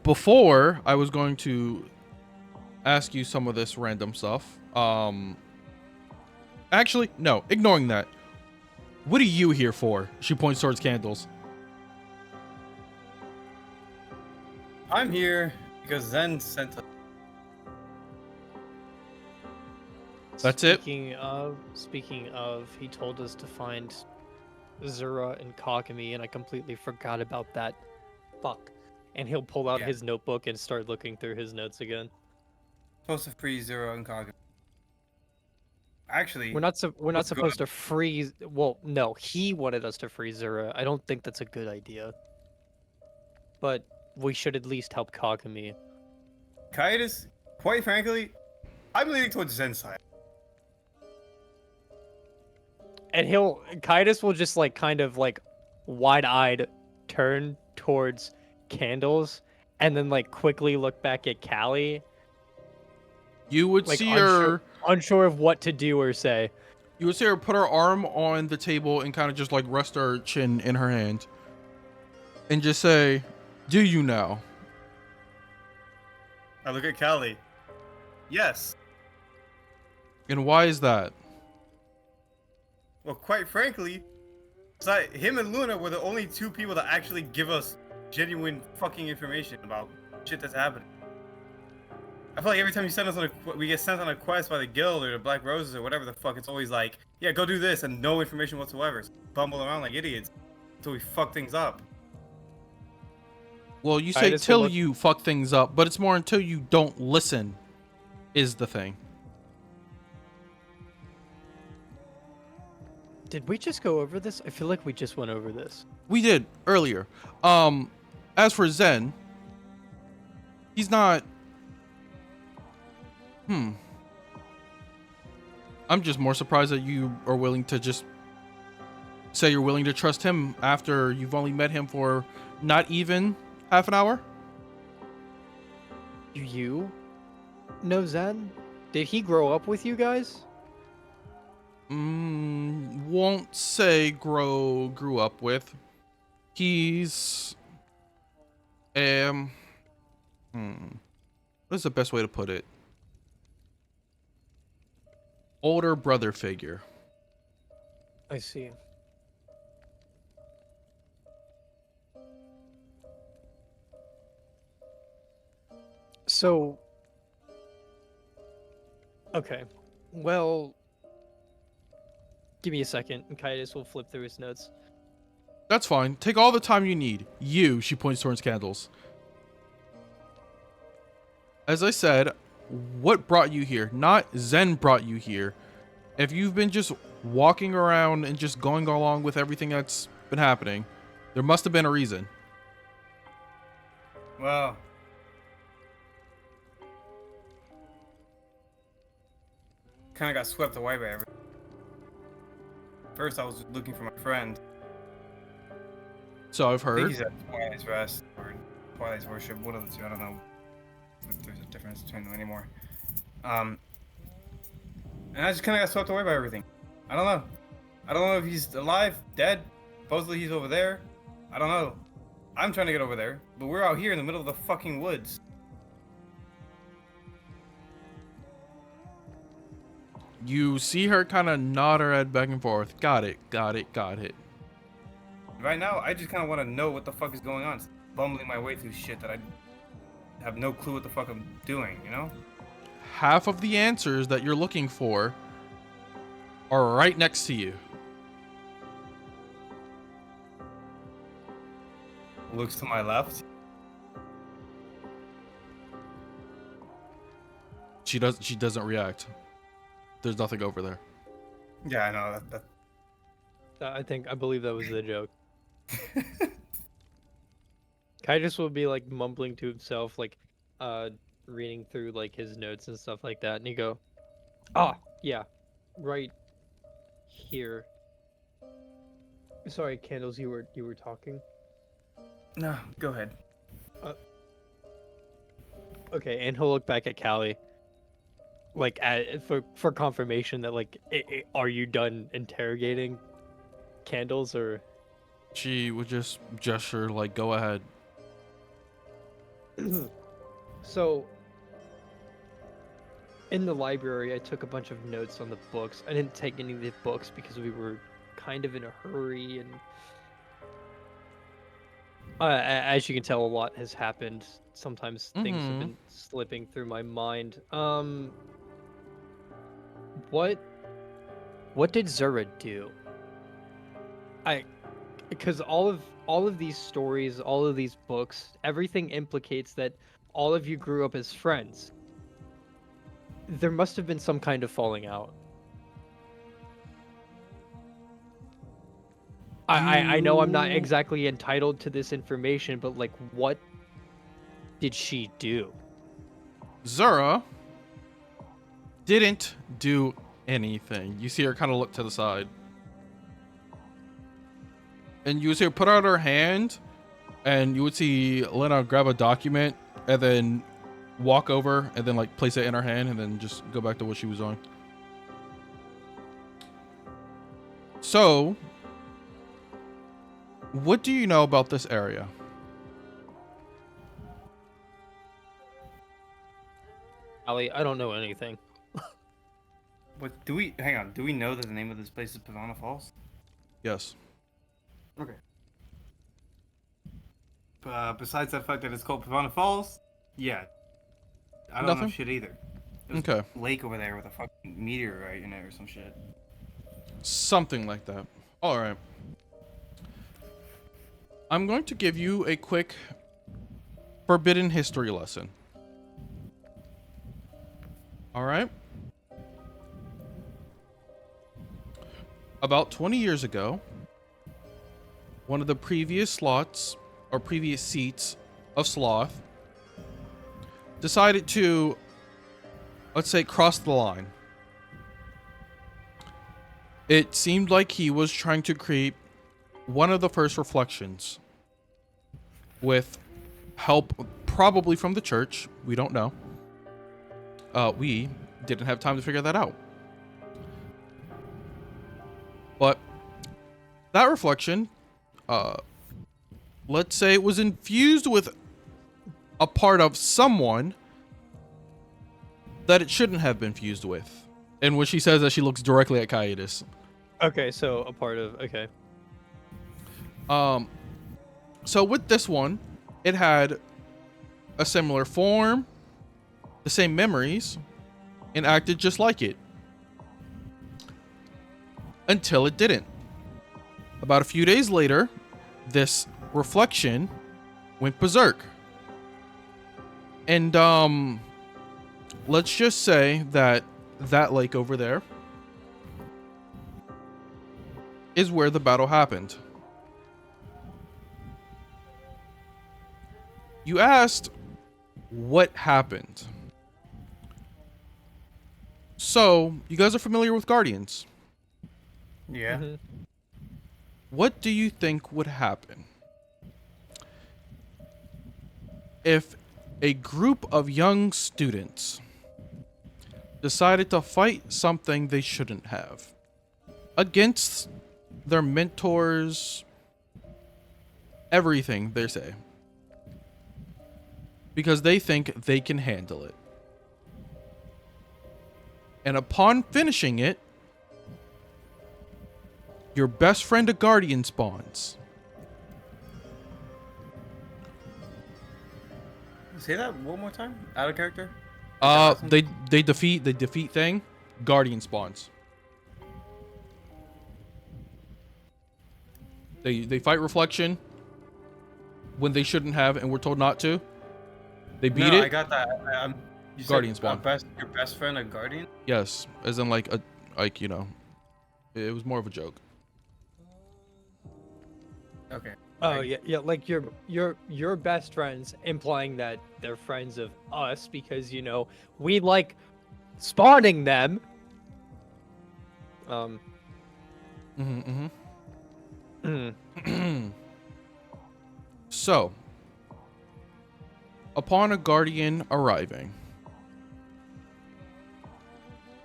S1: Before I was going to ask you some of this random stuff. Actually, no, ignoring that. What are you here for? She points towards candles.
S3: I'm here because Zen sent us.
S1: That's it?
S2: Speaking of, he told us to find Zura and Kakami, and I completely forgot about that. Fuck. And he'll pull out
S3: Yeah.
S2: his notebook and start looking through his notes again.
S3: Supposed to free Zero and Kagami. Actually,
S2: We're not
S3: Let's go.
S2: supposed to freeze. Well, no, he wanted us to freeze Zura. I don't think that's a good idea. But we should at least help Kakami.
S3: Kaitis, quite frankly, I'm leaning towards Zen's side.
S2: And Kaitis will just like kind of like wide-eyed turn towards candles and then like quickly look back at Callie,
S1: You would
S2: like
S1: see her.
S2: unsure of what to do or say.
S1: You would see her put her arm on the table and kind of just like rest her chin in her hand, and just say, "Do you now?"
S3: I look at Callie. Yes.
S1: And why is that?
S3: Well, quite frankly, him and Luna were the only two people that actually give us genuine fucking information about shit that's happening. I feel like every time we get sent on a quest by the guild or the Black Roses or whatever the fuck, it's always like, yeah, go do this, and no information whatsoever. So we bumble around like idiots until we fuck things up.
S1: Well, you say
S2: Titus will
S1: till
S2: look-
S1: you fuck things up, but it's more until you don't listen, is the thing.
S2: Did we just go over this? I feel like we just went over this.
S1: We did earlier. As for Zen, he's not. I'm just more surprised that you are willing to just say you're willing to trust him after you've only met him for not even half an hour.
S2: Do you know Zen? Did he grow up with you guys?
S1: Won't say grew up with. He's what is the best way to put it? Older brother figure.
S2: I see. So, okay. Well, Give me a second, and Kaitis will flip through his notes.
S1: That's fine. Take all the time you need. She points towards candles. As I said, what brought you here? Not Zen brought you here. If you've been just walking around and just going along with everything that's been happening, there must have been a reason.
S3: Well, kind of got swept away by everything. First, I was looking for my friend.
S1: So I've
S3: I think
S1: heard.
S3: he's at Twilight's Rest or Twilight's Worship, one of the two. I don't know if there's a difference between them anymore. And I just kind of got swept away by everything. I don't know. I don't know if he's alive, dead. Supposedly he's over there. I don't know. I'm trying to get over there, but we're out here in the middle of the fucking woods.
S1: You see her kind of nod her head back and forth. Got it.
S3: Right now, I just kind of want to know what the fuck is going on. It's bumbling my way through shit that I have no clue what the fuck I'm doing, you know?
S1: Half of the answers that you're looking for are right next to you.
S3: Looks to my left.
S1: She doesn't react. There's nothing over there.
S3: Yeah, I know.
S2: I believe that was the joke. Kaitis will be like mumbling to himself, like reading through like his notes and stuff like that, and he go, yeah, right here. Sorry, Candles, you were talking.
S3: No, go ahead.
S2: Okay, and he'll look back at Callie, like for confirmation that like, are you done interrogating Candles, or?
S1: She would just gesture like, go ahead.
S2: So, in the library, I took a bunch of notes on the books. I didn't take any of the books because we were kind of in a hurry, and as you can tell, a lot has happened. Sometimes things have been slipping through my mind. What did Zura do? Because all of these stories, all of these books, everything implicates that all of you grew up as friends. There must have been some kind of falling out. I know I'm not exactly entitled to this information, but like, what did she do?
S1: Zura didn't do anything. You see her kind of look to the side. And you would see her put out her hand, and you would see Lena grab a document and then walk over and then like place it in her hand and then just go back to what she was doing. So, what do you know about this area?
S2: Ali, I don't know anything.
S3: What hang on, do we know that the name of this place is Pavana Falls?
S1: Yes.
S3: Okay. Besides that fact that it's called Pavana Falls, yeah. I don't know
S1: Nothing?
S3: shit either. There's
S1: Okay.
S3: a lake over there with a fucking meteorite in it or some shit.
S1: Something like that. All right. I'm going to give you a quick forbidden history lesson. All right. About 20 years ago, one of the previous slots or previous seats of Sloth decided to, let's say, cross the line. It seemed like he was trying to create one of the first reflections with help probably from the church. We don't know. We didn't have time to figure that out. But that reflection, let's say it was infused with a part of someone that it shouldn't have been fused with. And when she says that, she looks directly at Kaitis.
S2: Okay, so a part of, okay.
S1: So with this one, it had a similar form, the same memories, and acted just like it. until it didn't. About a few days later, this reflection went berserk. And let's just say that that lake over there is where the battle happened. You asked what happened. So, you guys are familiar with Guardians.
S3: Yeah.
S2: Mhm.
S1: What do you think would happen if a group of young students decided to fight something they shouldn't have against their mentors, everything they say, because they think they can handle it? And upon finishing it, your best friend, a guardian, spawns.
S3: Say that one more time. Out of character.
S1: They defeat thing, guardian spawns. They fight reflection when they shouldn't have, and we're told not to. They beat
S3: No,
S1: it.
S3: I got that. You
S1: Guardian
S3: said,
S1: spawn.
S3: Your best friend, a guardian.
S1: Yes, as in like you know, it was more of a joke.
S3: Okay.
S2: Oh yeah, like your best friends, implying that they're friends of us because we like spawning them.
S1: So, upon a guardian arriving,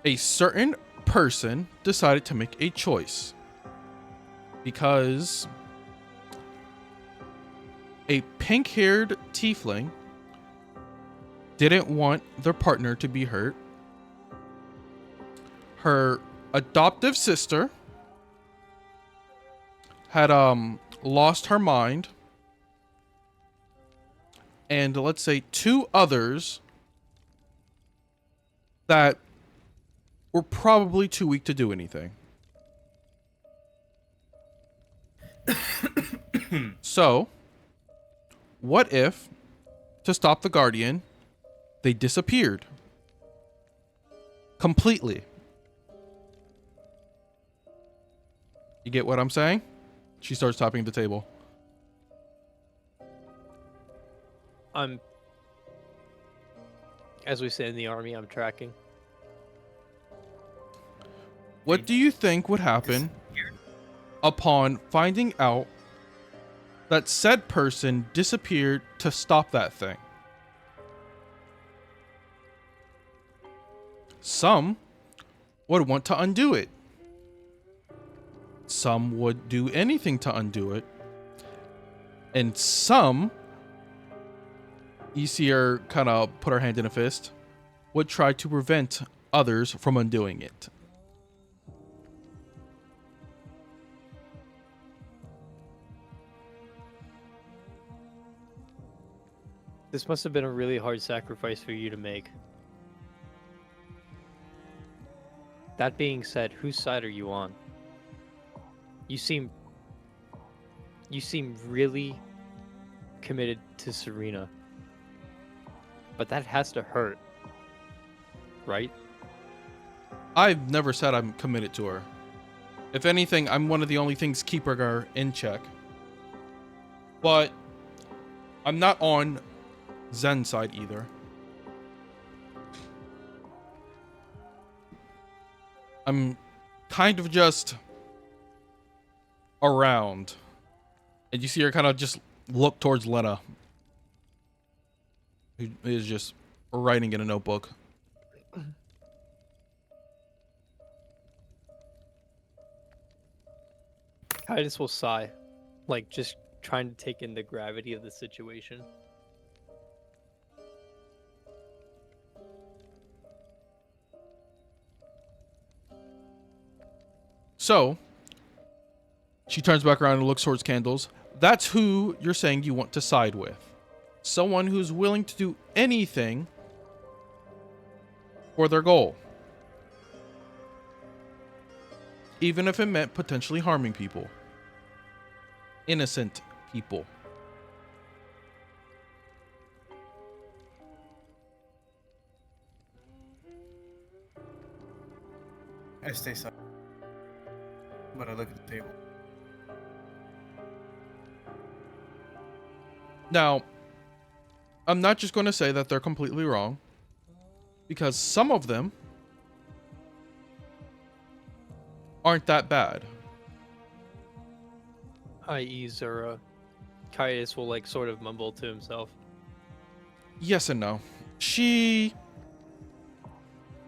S1: a certain person decided to make a choice because a pink-haired tiefling didn't want their partner to be hurt. Her adoptive sister had lost her mind, and let's say two others that were probably too weak to do anything. So, what if, to stop the Guardian, they disappeared completely? You get what I'm saying? She starts tapping the table.
S2: As we say in the army, I'm tracking.
S1: What do you think would happen upon finding out that said person disappeared to stop that thing? Some would want to undo it. Some would do anything to undo it. And some, you see her kind of put her hand in a fist, would try to prevent others from undoing it.
S2: This must have been a really hard sacrifice for you to make. That being said, whose side are you on? You seem really committed to Serena. But that has to hurt. Right?
S1: I've never said I'm committed to her. If anything, I'm one of the only things keeping her in check. But I'm not on Zen's side either. I'm kind of just around. And you see her kind of just look towards Lena, who is just writing in a notebook.
S2: I just will sigh. Like, just trying to take in the gravity of the situation.
S1: So, she turns back around and looks towards Candles. That's who you're saying you want to side with. Someone who's willing to do anything for their goal. even if it meant potentially harming people. Innocent people.
S3: I stay silent, but I look at the table.
S1: Now, I'm not just going to say that they're completely wrong, because some of them aren't that bad.
S2: I.e. Zura. Caius will like sort of mumble to himself.
S1: Yes and no. She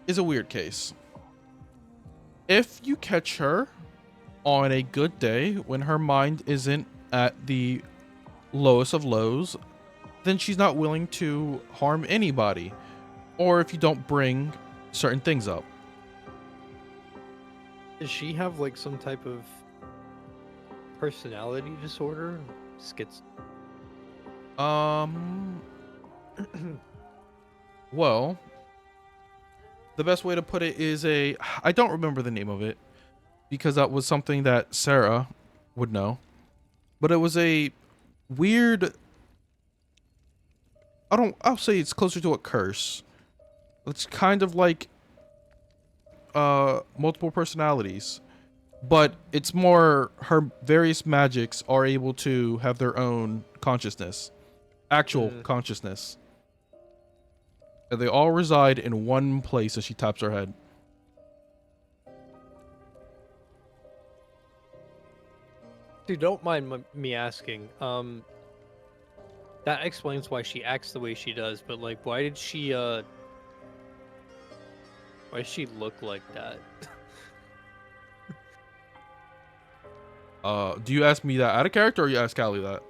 S1: is a weird case. If you catch her on a good day when her mind isn't at the lowest of lows, then she's not willing to harm anybody, or if you don't bring certain things up.
S2: Does she have like some type of personality disorder?
S1: Well, the best way to put it is I don't remember the name of it because that was something that Sarah would know, but it was a weird, I'll say it's closer to a curse. It's kind of like multiple personalities, but it's more her various magics are able to have their own consciousness, actual consciousness. And they all reside in one place as she taps her head.
S2: Dude, don't mind me asking. That explains why she acts the way she does, but like, why does she look like that?
S1: Do you ask me that out of character, or you ask Callie that?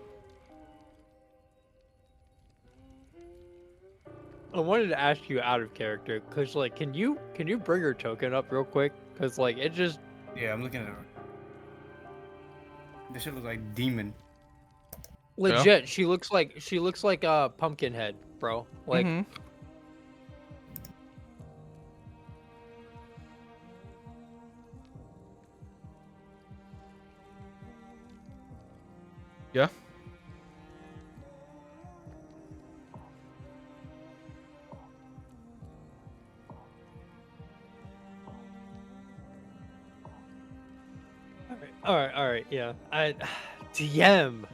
S2: I wanted to ask you out of character, cause like, can you bring her token up real quick? Cause like, it just
S3: Yeah, I'm looking at her. This shit looks like demon.
S2: legit.
S1: Yeah?
S2: She looks like a Pumpkinhead, bro. Like,
S1: Mhm. Yeah.
S2: all right, yeah. DM.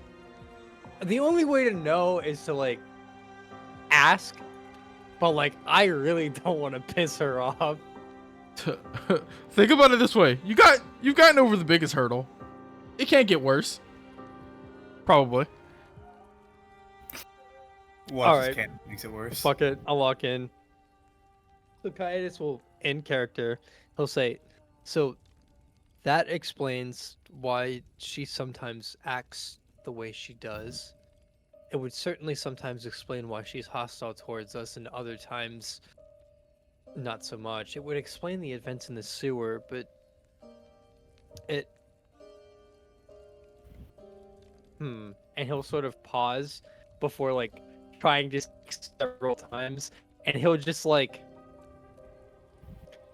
S2: The only way to know is to like ask, but like, I really don't want to piss her off.
S1: Think about it this way: you've gotten over the biggest hurdle. It can't get worse. Probably.
S3: Watch
S2: All
S3: this
S2: right.
S3: can makes it worse.
S2: Fuck it, I'll lock in. So Caius will, in character, he'll say, so that explains why she sometimes acts the way she does. It would certainly sometimes explain why she's hostile towards us, and other times, not so much. It would explain the events in the sewer, but it... And he'll sort of pause before, like, trying to several times, and he'll just, like...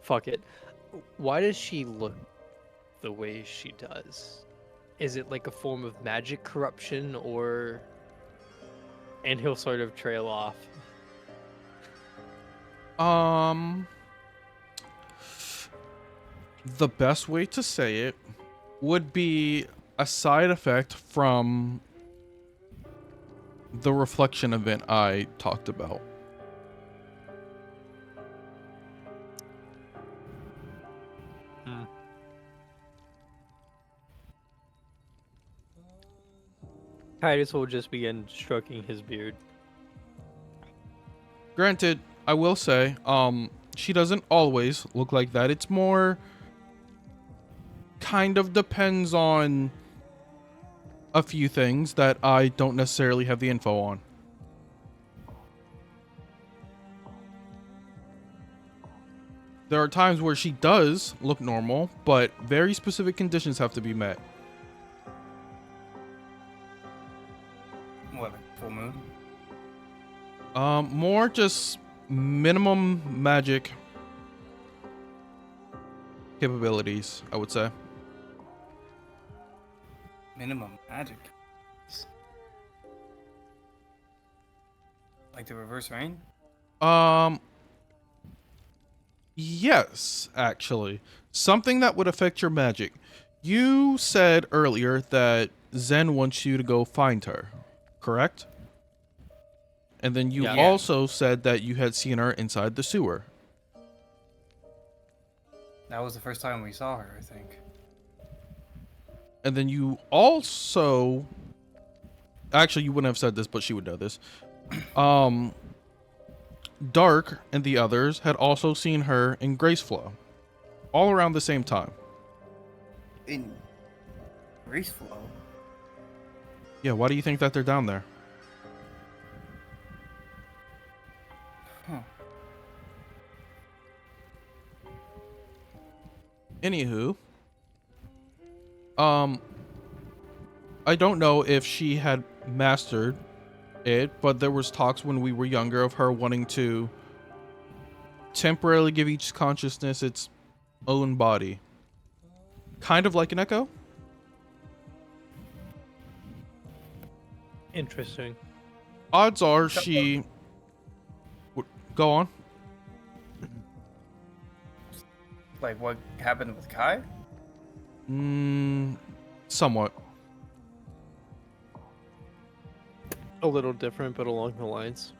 S2: Fuck it. Why does she look the way she does? Is it like a form of magic corruption, or... And he'll sort of trail off.
S1: The best way to say it would be a side effect from the reflection event I talked about.
S2: Titus will just begin stroking his beard.
S1: Granted, I will say, she doesn't always look like that. It's more kind of depends on a few things that I don't necessarily have the info on. There are times where she does look normal, but very specific conditions have to be met.
S3: What, like full moon?
S1: More just minimum magic capabilities, I would say.
S3: Minimum magic. Like the reverse rain?
S1: Yes, actually. Something that would affect your magic. You said earlier that Zen wants you to go find her, correct? And then you
S2: Yeah.
S1: also said that you had seen her inside the sewer.
S3: That was the first time we saw her, I think.
S1: And then you also... Actually, you wouldn't have said this, but she would know this. Dark and the others had also seen her in Graceflow. All around the same time.
S4: In
S3: Race flow?
S1: Yeah, why do you think that they're down there?
S3: Huh.
S1: Anywho, I don't know if she had mastered it, but there was talks when we were younger of her wanting to temporarily give each consciousness its own body. Kind of like an echo?
S2: Interesting.
S1: Odds are she... Go on.
S3: Like what happened with Kai?
S1: Somewhat.
S2: A little different, but along the lines.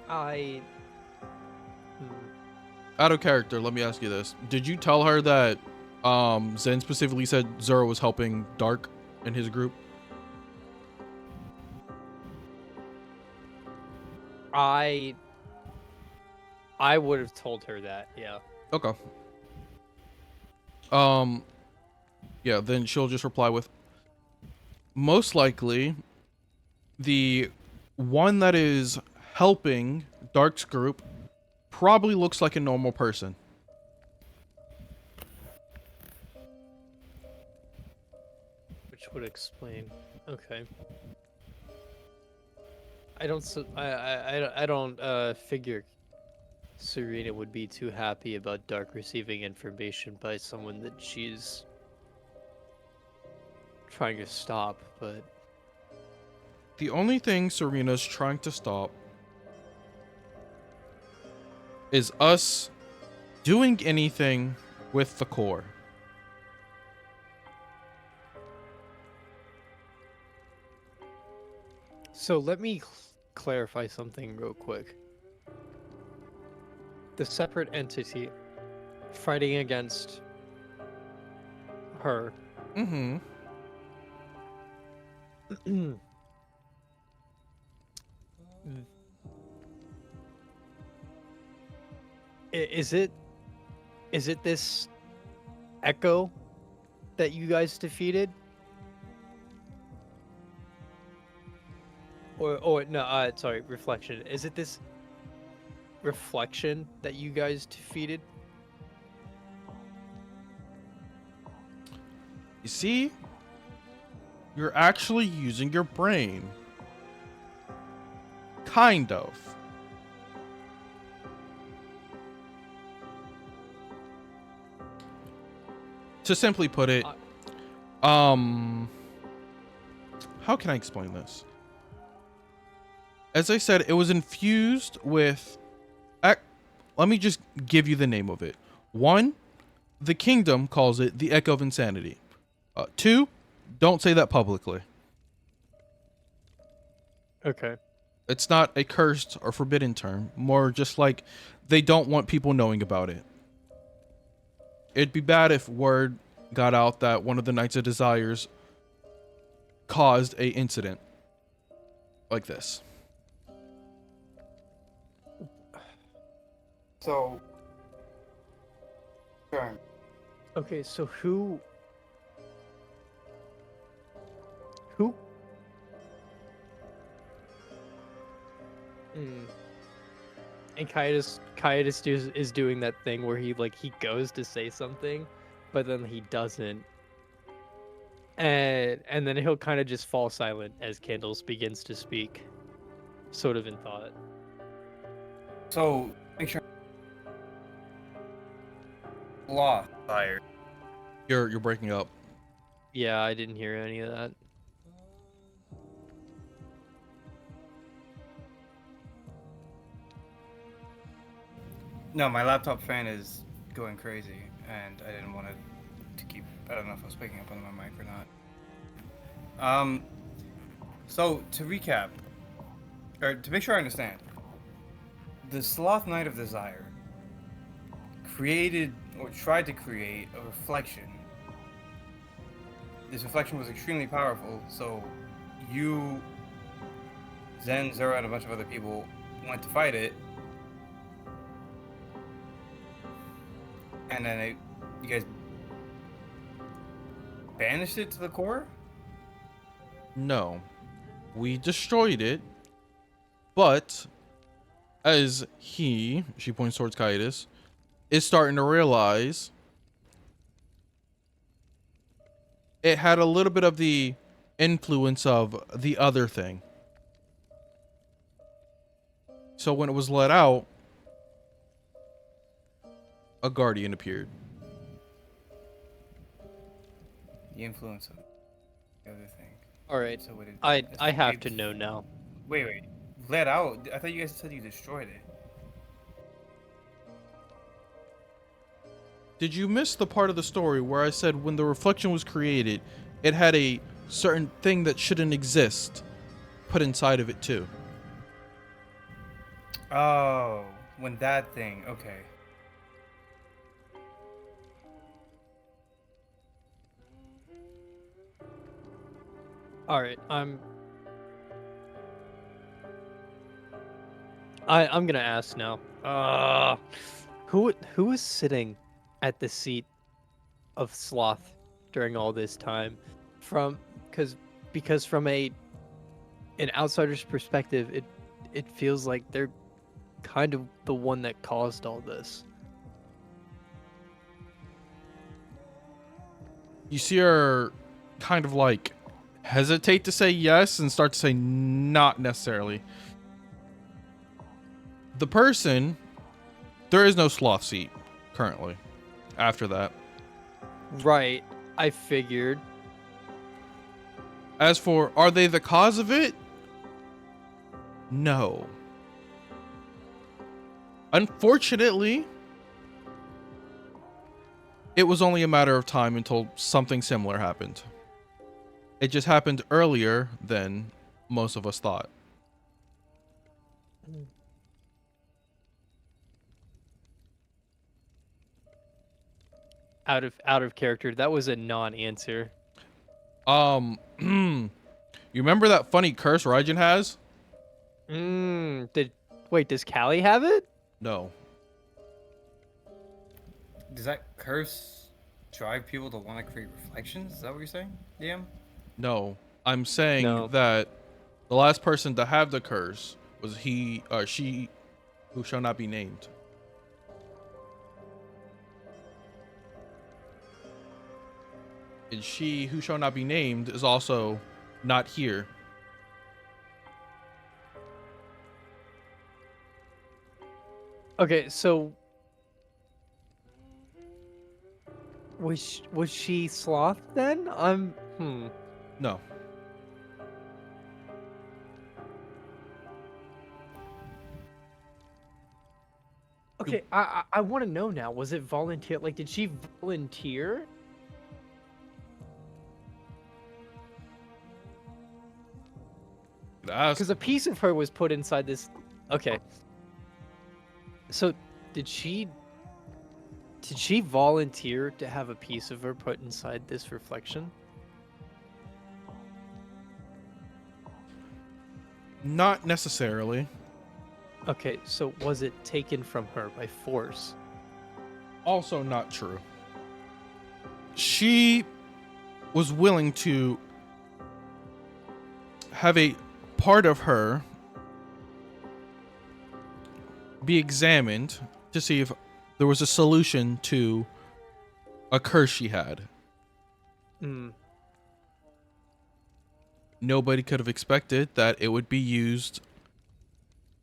S2: I.
S1: Out of character, let me ask you this. Did you tell her that Zen specifically said Zero was helping Dark in his group?
S2: I would have told her that, yeah.
S1: Okay. Yeah, then she'll just reply with, most likely, the one that is helping Dark's group probably looks like a normal person.
S2: Which would explain. Okay. I don't figure Serena would be too happy about Dark receiving information by someone that she's trying to stop, but
S1: The only thing Serena's trying to stop is us doing anything with the core.
S2: so let me clarify something real quick. The separate entity fighting against her.
S1: Mm-hmm.
S2: Is it this Echo that you guys defeated? Or no, sorry, Reflection. Is it this Reflection that you guys defeated?
S1: You see? You're actually using your brain. Kind of. To simply put it, how can I explain this? As I said, it was infused with... Let me just give you the name of it. 1, the kingdom calls it the Echo of Insanity. 2, don't say that publicly.
S2: Okay.
S1: It's not a cursed or forbidden term. More just like they don't want people knowing about it. It'd be bad if word got out that one of the Knights of Desires caused a incident like this.
S4: so. Sure.
S2: Okay, so who And Caius is doing that thing where he goes to say something, but then he doesn't. And then he'll kind of just fall silent as Candles begins to speak, sort of in thought.
S3: So, make sure. sloth fire.
S1: You're breaking up.
S2: Yeah, I didn't hear any of that.
S3: No, my laptop fan is going crazy, and I didn't want it to keep. I don't know if I was picking up on my mic or not. So to recap, or to make sure I understand, the Sloth Knight of Desire created or tried to create a reflection. This reflection was extremely powerful, so you, Zen, Zero, and a bunch of other people went to fight it, and then you guys banished it to the core?
S1: No, we destroyed it, but as she points towards Kaitis, is starting to realize it had a little bit of the influence of the other thing. So when it was let out, a guardian appeared.
S3: The influence of the other thing.
S2: All right,
S3: So what
S2: I have to know now.
S3: Wait. Let out? I thought you guys said you destroyed it.
S1: Did you miss the part of the story where I said when the reflection was created, it had a certain thing that shouldn't exist put inside of it too?
S3: Oh, when that thing. Okay.
S2: All right, I'm gonna ask now. Who was sitting at the seat of Sloth during all this time? Because from an outsider's perspective, it feels like they're kind of the one that caused all this.
S1: You see her kind of like hesitate to say yes and start to say not necessarily. The person, there is no sloth seat currently after that.
S2: Right, I figured.
S1: As for, are they the cause of it? No. Unfortunately, it was only a matter of time until something similar happened. It just happened earlier than most of us thought.
S2: Out of character. That was a non-answer.
S1: You remember that funny curse Raijin has?
S2: Does Callie have it?
S1: No.
S3: Does that curse drive people to want to create reflections? Is that what you're saying, DM?
S1: No. I'm saying
S2: No.
S1: that the last person to have the curse was she who shall not be named. And she who shall not be named is also not here.
S2: Okay, so was she Sloth then?
S1: No.
S2: Okay, I want to know now. Was it volunteer? Like, did she volunteer? Because a piece of her was put inside this. Okay. So, did she volunteer to have a piece of her put inside this reflection?
S1: Not necessarily.
S2: Okay, so was it taken from her by force?
S1: Also not true. She was willing to have a part of her be examined to see if there was a solution to a curse she had. Nobody could have expected that it would be used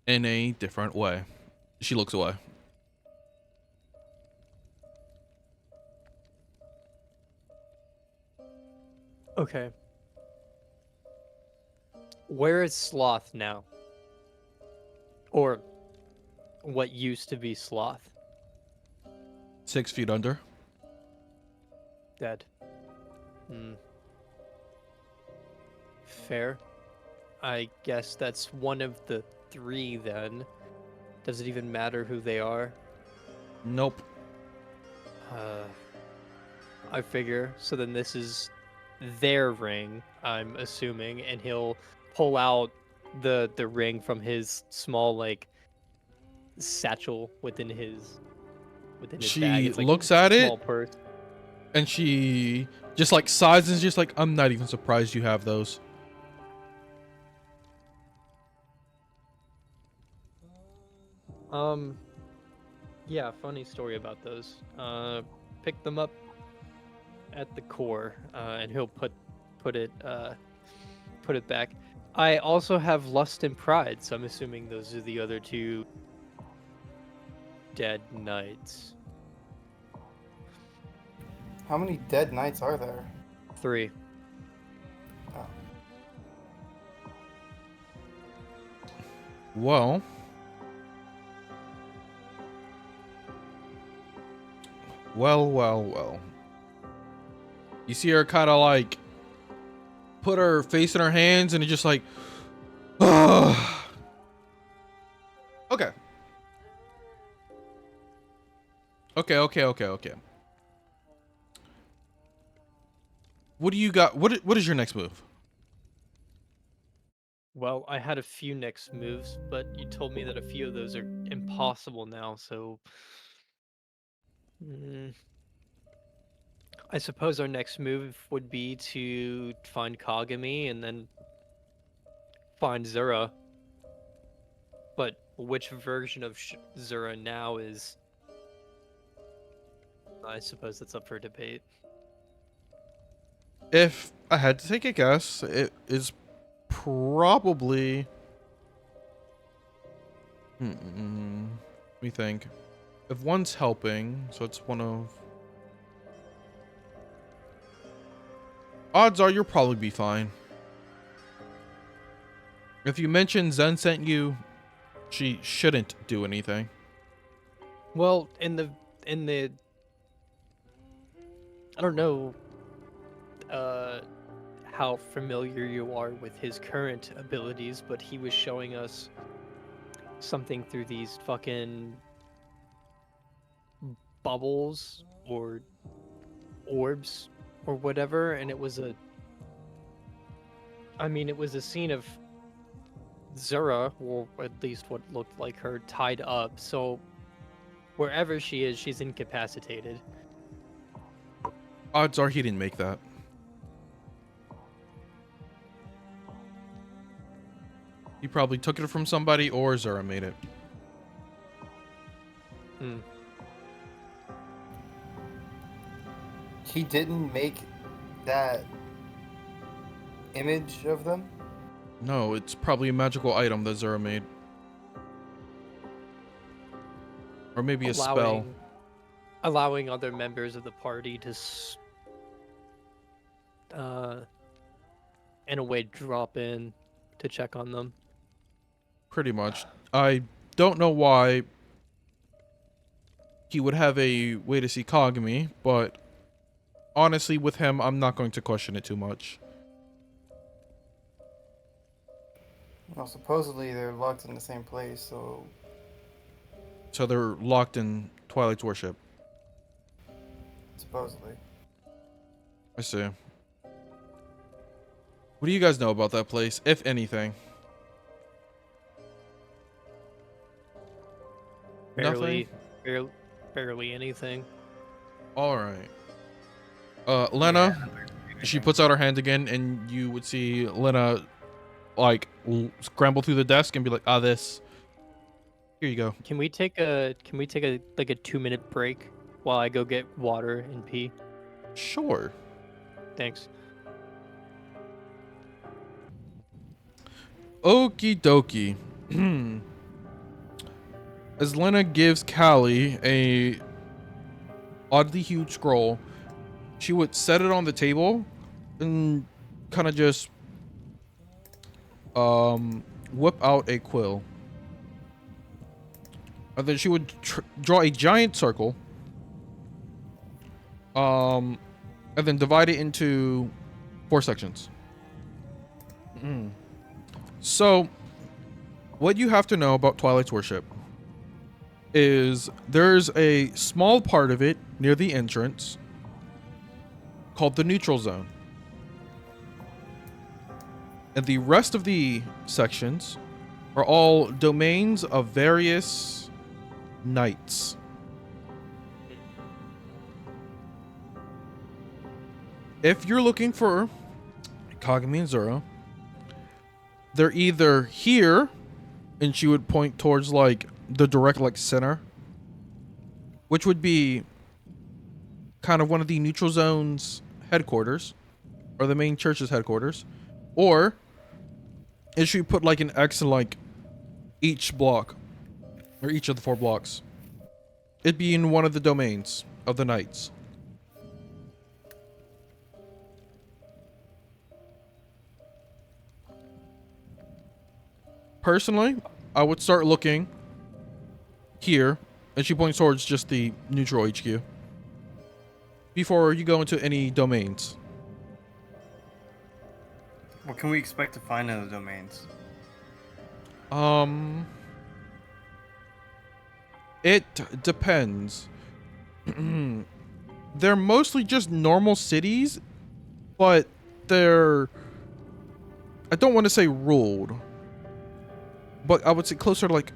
S1: in a different way. She looks away.
S2: Okay. Where is Sloth now? Or what used to be Sloth?
S1: 6 feet under.
S2: Dead. Hmm. Fair. I guess that's one of the three then. Does it even matter who they are?
S1: Nope.
S2: I figure. So then this is their ring, I'm assuming, and he'll pull out the ring from his small like satchel within his bag.
S1: She
S2: It's like
S1: looks
S2: a
S1: at
S2: small
S1: it
S2: purse.
S1: and she just like sighs and is just like, I'm not even surprised you have those.
S2: Yeah, funny story about those. Pick them up at the core, and he'll put it back. I also have Lust and Pride, so I'm assuming those are the other two dead knights.
S4: How many dead knights are there?
S2: 3.
S4: Oh.
S1: Well, well. You see her kind of like put her face in her hands and it's just like, ugh. Okay. Okay. What do you got? What is your next move?
S2: Well, I had a few next moves, but you told me that a few of those are impossible now, so mm, I suppose our next move would be to find Kagami and then find Zura. But which version of Zura now is, I suppose that's up for debate.
S1: If I had to take a guess, it is probably. Let me think. If one's helping, so it's one of. Odds are you'll probably be fine. If you mention Zen sent you, she shouldn't do anything.
S2: Well, in the I don't know how familiar you are with his current abilities, but he was showing us something through these fucking bubbles or orbs or whatever, and it was a scene of Zura, or at least what looked like her, tied up. So wherever she is, she's incapacitated.
S1: Odds are he didn't make that. He probably took it from somebody or Zura made it.
S4: He didn't make that image of them?
S1: No, it's probably a magical item that Zura made. Or maybe a spell.
S2: Allowing other members of the party to in a way drop in to check on them.
S1: Pretty much. I don't know why he would have a way to see Kagami, but honestly, with him, I'm not going to question it too much.
S4: Well, supposedly they're locked in the same place, so
S1: So they're locked in Twilight's worship.
S4: supposedly.
S1: I see. What do you guys know about that place, if anything? Nothing?
S2: Barely anything.
S1: All right. Lena, she puts out her hand again, and you would see Lena, like, scramble through the desk and be like, this. Here you go.
S2: Can we take a like a 2-minute break while I go get water and pee?
S1: Sure.
S2: Thanks.
S1: Okie dokie. As Lena gives Callie a oddly huge scroll, she would set it on the table and kind of just whip out a quill. And then she would draw a giant circle. And then divide it into 4 sections. So, what you have to know about Twilight's worship is there's a small part of it near the entrance called the neutral zone. And the rest of the sections are all domains of various knights. If you're looking for Kagami and Zoro, they're either here, and she would point towards like the direct like center, which would be kind of one of the neutral zone's headquarters, or the main church's headquarters, or if she put like an X in like each block, or each of the 4 blocks, it'd be in one of the domains of the knights. Personally, I would start looking here, and she points towards just the neutral HQ, before you go into any domains.
S3: What can we expect to find in the domains?
S1: It depends. They're mostly just normal cities, but they're, I don't want to say ruled, but I would say closer to like,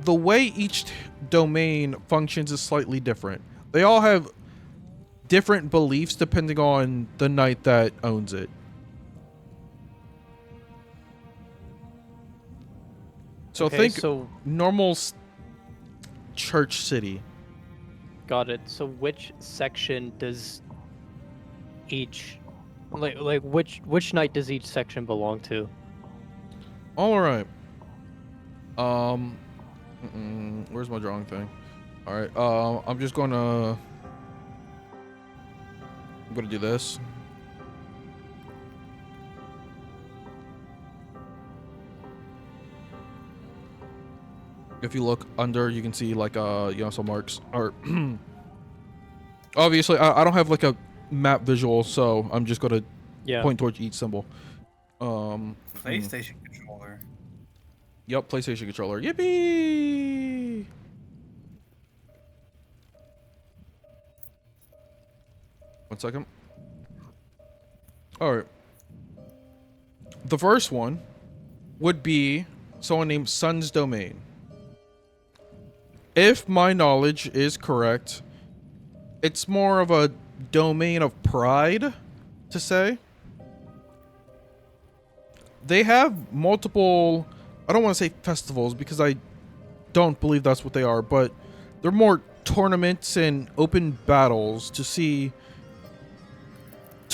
S1: the way each domain functions is slightly different. They all have different beliefs depending on the knight that owns it. So
S2: Okay,
S1: think normal church city.
S2: Got it. So which section does each, like which knight does each section belong to?
S1: All right. Where's my drawing thing? All right. I'm gonna do this. If you look under, you can see like some marks. Or obviously, I don't have like a map visual, so I'm just gonna point towards each symbol.
S3: PlayStation controller.
S1: Yep, PlayStation controller. Yippee! One second. All right. The first one would be someone named Sun's Domain. If my knowledge is correct, it's more of a domain of pride, to say. They have multiple, I don't want to say festivals because I don't believe that's what they are, but they're more tournaments and open battles to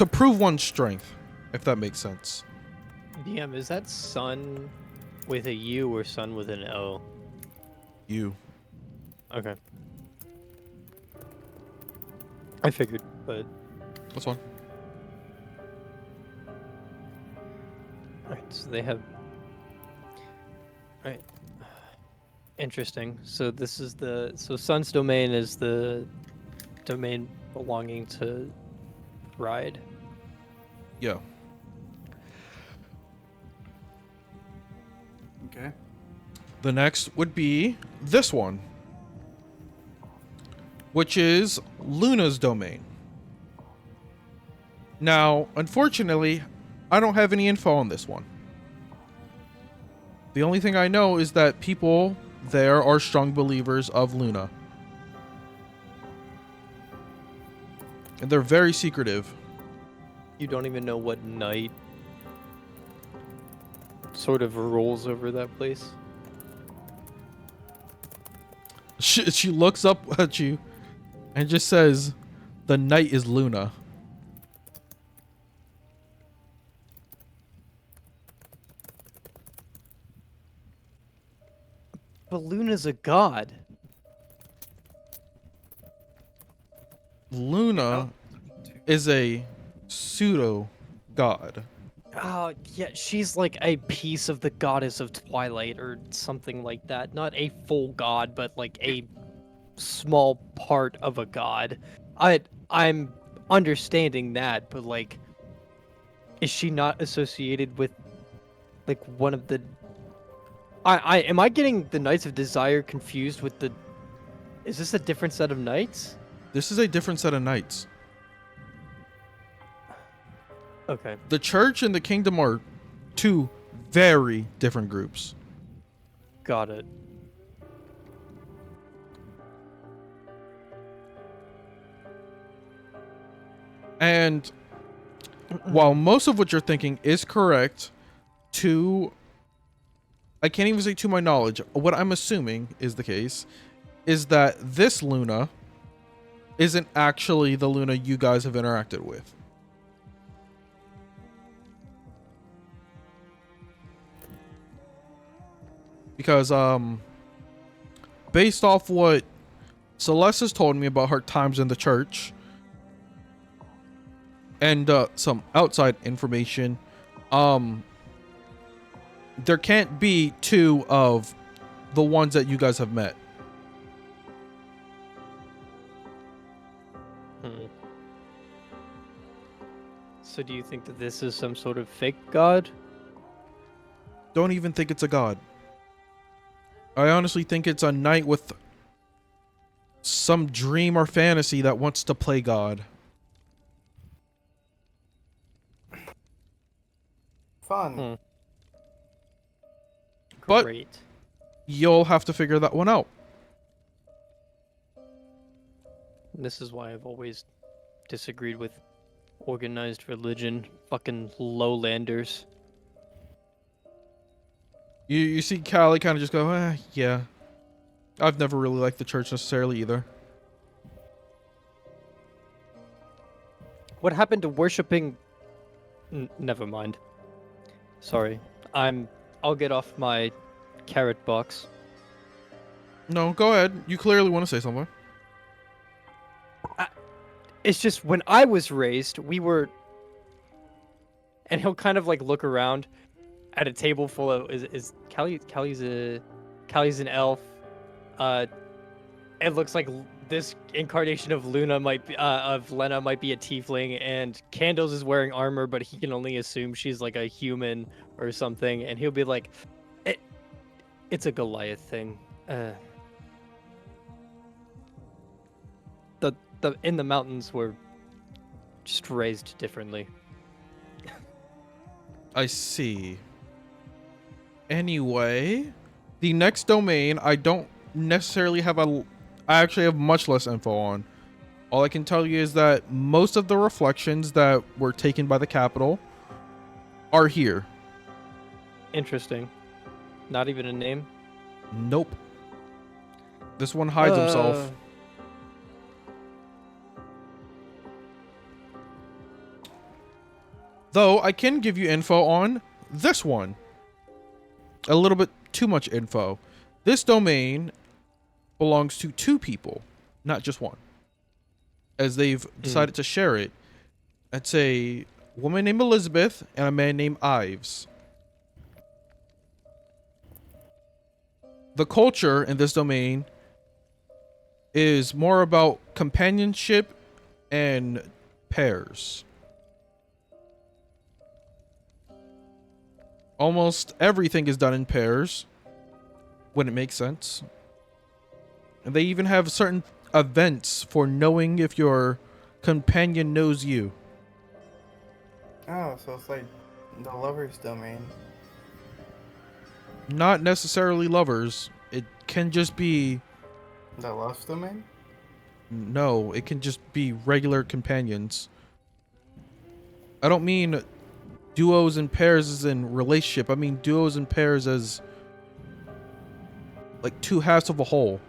S1: prove one's strength, if that makes sense.
S2: DM, is that Sun with a U or Sun with an O?
S1: You.
S2: Okay. I figured, but
S1: That's fine.
S2: alright, so they have. Alright. Interesting. So this is so Sun's domain is the domain belonging to Ride.
S1: Yeah.
S3: Okay.
S1: The next would be this one, which is Luna's domain. Now, unfortunately, I don't have any info on this one. The only thing I know is that people there are strong believers of Luna. And they're very secretive.
S2: You don't even know what knight sort of rules over that place.
S1: She looks up at you and just says, "The knight is Luna."
S2: But Luna's a god.
S1: Luna is a pseudo god.
S2: Yeah, she's like a piece of the goddess of Twilight or something like that. Not a full god, but like a small part of a god. I'm understanding that, but like, is she not associated with like one of the? I am I getting the Knights of Desire confused with the? Is this a different set of knights?
S1: This is a different set of knights.
S2: Okay.
S1: The church and the kingdom are two very different groups.
S2: Got it.
S1: And while most of what you're thinking is correct, I can't even say to my knowledge, what I'm assuming is the case, is that this Luna isn't actually the Luna you guys have interacted with. Because, based off what Celeste has told me about her times in the church, and some outside information, there can't be two of the ones that you guys have met.
S2: So do you think that this is some sort of fake god?
S1: Don't even think it's a god. I honestly think it's a knight with some dream or fantasy that wants to play God.
S4: Fun.
S1: But-
S2: Great.
S1: You'll have to figure that one out.
S2: This is why I've always disagreed with organized religion. Fucking lowlanders.
S1: You see Callie kind of just go, yeah. I've never really liked the church necessarily either.
S2: What happened to worshipping? Never mind. Sorry. I'll get off my carrot box.
S1: No, go ahead. You clearly want to say something.
S2: It's just when I was raised, we were. And he'll kind of like look around at a table full of is Callie's an elf. It looks like this incarnation of Lena might be of Lena might be a tiefling, and Candles is wearing armor, but he can only assume she's like a human or something, and he'll be like, "It's a Goliath thing." The in the mountains were just raised differently.
S1: I see. Anyway, the next domain I don't necessarily have I actually have much less info on. All I can tell you is that most of the reflections that were taken by the capital are here.
S2: Interesting. Not even a name.
S1: Nope. This one hides himself. Though I can give you info on this one. A little bit too much info. This domain belongs to two people, not just one. As they've decided to share it. It's a woman named Elizabeth and a man named Ives. The culture in this domain is more about companionship and pairs. Almost everything is done in pairs when it makes sense. And they even have certain events for knowing if your companion knows you.
S4: Oh, so it's like the lover's domain.
S1: Not necessarily lovers. It can just be...
S4: The lust domain?
S1: No, it can just be regular companions. I don't mean duos and pairs as in relationship. I mean duos and pairs as like two halves of a whole.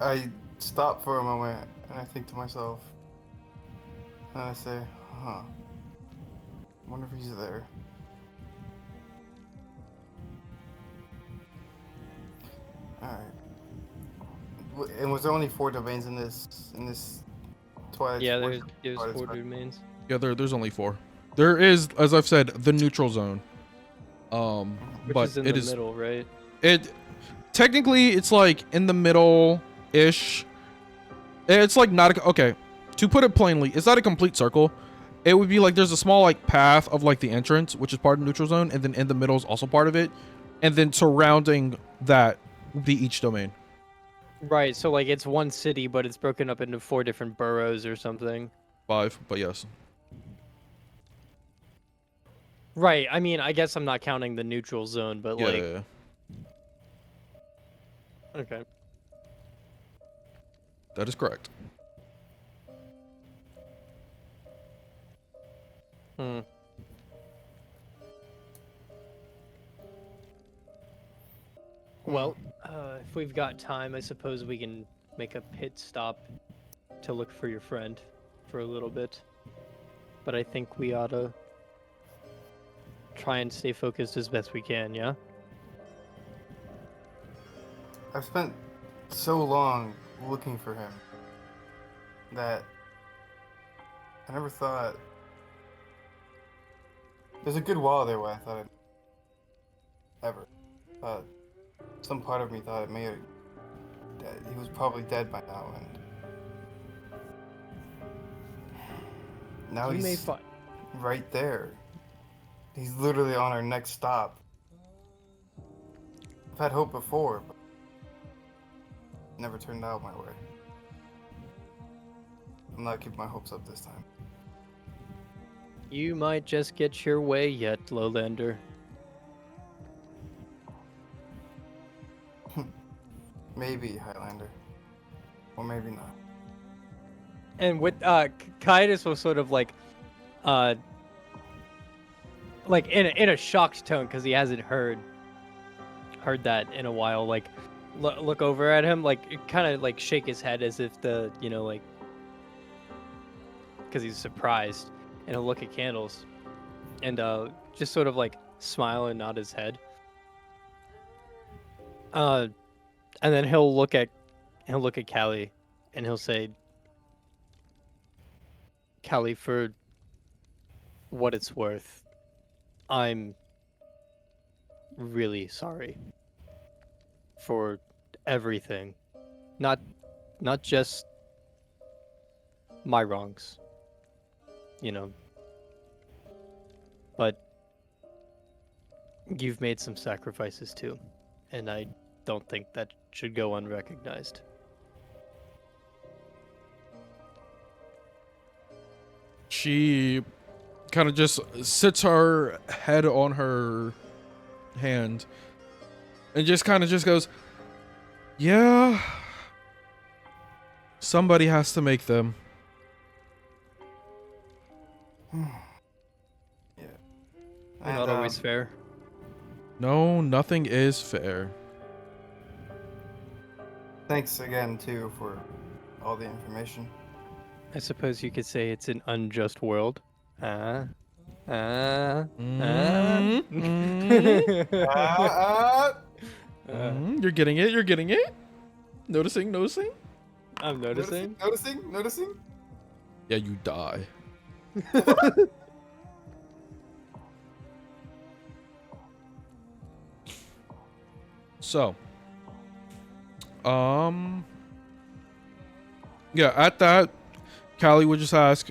S4: I stop for a moment and I think to myself, and I say, I wonder if he's there. Alright. And was there only 4 domains in this Twilight?
S2: Yeah,
S4: Fortress?
S2: there's
S4: Oh, that's
S2: 4
S4: right.
S2: domains.
S1: Yeah, there's only 4. There is, as I've said, the neutral zone.
S2: Which
S1: But
S2: is in
S1: it
S2: the
S1: is
S2: middle, right?
S1: it technically it's like in the middle ish. It's like not a, okay. To put it plainly, it's not a complete circle. It would be like there's a small like path of like the entrance, which is part of the neutral zone, and then in the middle is also part of it, and then surrounding that would be each domain.
S2: Right, so like it's one city, but it's broken up into 4 different boroughs or something.
S1: 5, but yes.
S2: Right, I mean, I guess I'm not counting the neutral zone, but
S1: Yeah,
S2: like,
S1: yeah, yeah.
S2: okay.
S1: That is correct.
S2: Hmm. Well, if we've got time, I suppose we can make a pit stop to look for your friend for a little bit. But I think we ought to try and stay focused as best we can, yeah?
S4: I've spent so long looking for him that I never thought. There's a good while there where I thought ever thought some part of me thought it may have, that he was probably dead by now, and now
S2: You may
S4: he's
S2: find.
S4: right there. He's literally on our next stop. I've had hope before, but it never turned out my way. I'm not keeping my hopes up this time.
S2: You might just get your way yet, Lowlander.
S4: Maybe Highlander, or maybe not.
S2: And with Caius was sort of like in a shocked tone because he hasn't heard that in a while. Like look over at him, like kind of like shake his head as if the like because he's surprised, and he'll look at Candles, and just sort of like smile and nod his head. And then he'll look at Callie, and he'll say, Callie, for what it's worth, I'm really sorry for everything. Not just my wrongs, but you've made some sacrifices too, and I don't think that should go unrecognized.
S1: She kind of just sits her head on her hand and just kind of just goes, yeah, somebody has to make them.
S4: Yeah.
S2: You're not always fair.
S1: No, nothing is fair.
S4: Thanks again too for all the information.
S2: I suppose you could say it's an unjust world.
S1: Mm, you're getting it. You're getting it. Noticing.
S2: I'm noticing.
S4: Noticing.
S1: Yeah, you die. So, yeah, at that, Callie would just ask,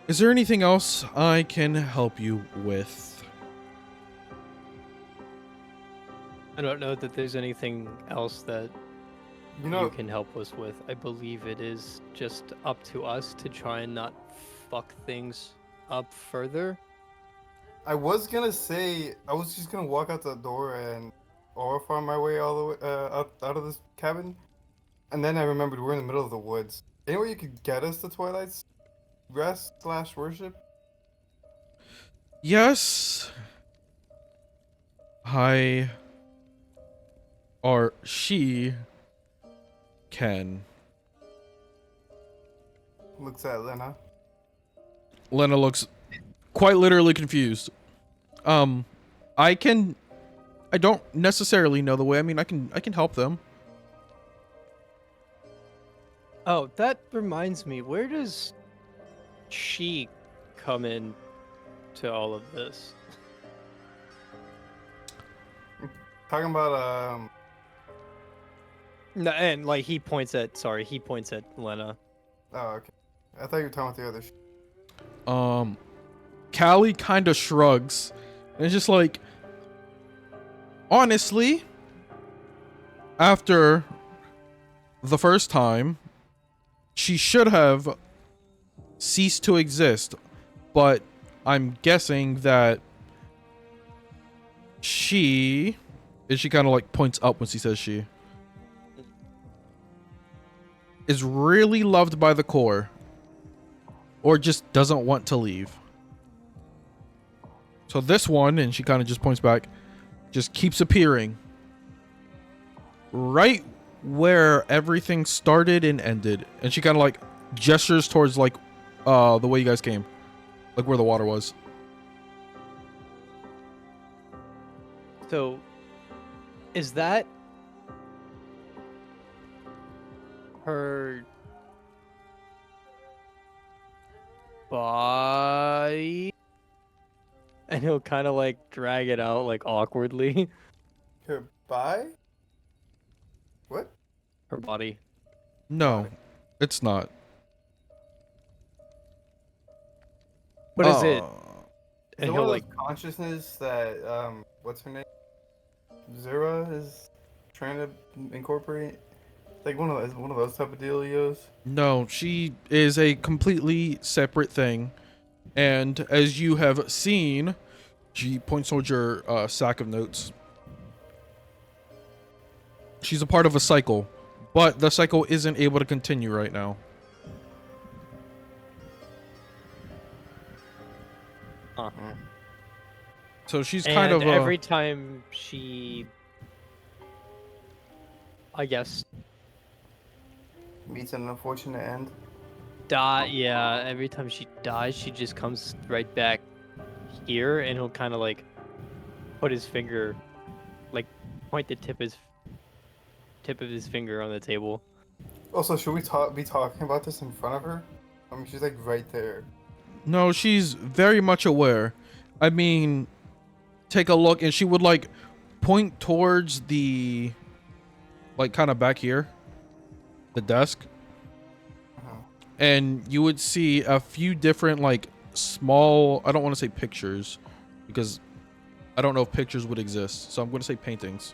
S1: is there anything else I can help you with?
S2: I don't know that there's anything else that you can help us with. I believe it is just up to us to try and not fuck things up further.
S4: I was gonna say I was just gonna walk out the door and aura farm my way all the way out of this cabin, and then I remembered we're in the middle of the woods. Anywhere you could get us to Twilight's rest / worship?
S1: Yes. She can.
S4: Looks at Lena.
S1: Lena looks quite literally confused. I don't necessarily know the way. I mean, I can help them.
S2: Oh, that reminds me. Where does she come in to all of this?
S4: Talking about
S2: No, and like he points at. Sorry, he points at Lena.
S4: Oh, okay. I thought you were talking about the other.
S1: Callie kind of shrugs, and it's just like, honestly, after the first time, she should have ceased to exist, but I'm guessing that she kind of like points up when she says she is really loved by the core, or just doesn't want to leave. So this one, and she kind of just points back, just keeps appearing right where everything started and ended, and she kind of like gestures towards like the way you guys came, like where the water was.
S2: So, is that her body? And he'll kind of like drag it out like awkwardly.
S4: Goodbye? What?
S2: Her body.
S1: No, it's not.
S2: What is it?
S4: Is
S2: And
S4: it one
S2: he'll
S4: of
S2: like.
S4: those consciousness that what's her name? Zera is trying to incorporate? Like one of those type of dealios?
S1: No, she is a completely separate thing. And as you have seen, she points towards your sack of notes. She's a part of a cycle, but the cycle isn't able to continue right now.
S2: Huh.
S1: So she's
S2: And
S1: kind of
S2: every time she, I guess,
S4: Meets an unfortunate end.
S2: yeah, every time she dies, she just comes right back here, and he'll kind of like put his finger, like point the tip of his finger on the table.
S4: Also, should we be talking about this in front of her? I mean, she's like right there.
S1: No, she's very much aware. I mean, take a look, and she would like point towards the, like, kind of back here, the desk, and you would see a few different like small, I don't want to say pictures because I don't know if pictures would exist, so I'm going to say paintings,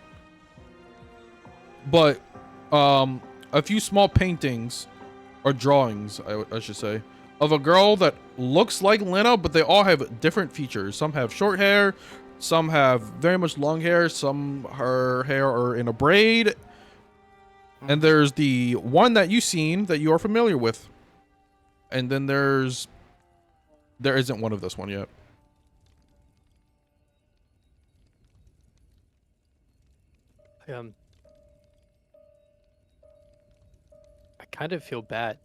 S1: but a few small paintings or drawings, I should say, of a girl that looks like Lena, but they all have different features. Some have short hair, some have very much long hair, some her hair are in a braid, and there's the one that you've seen that you are familiar with, and then there isn't one of this one yet.
S2: I kind of feel bad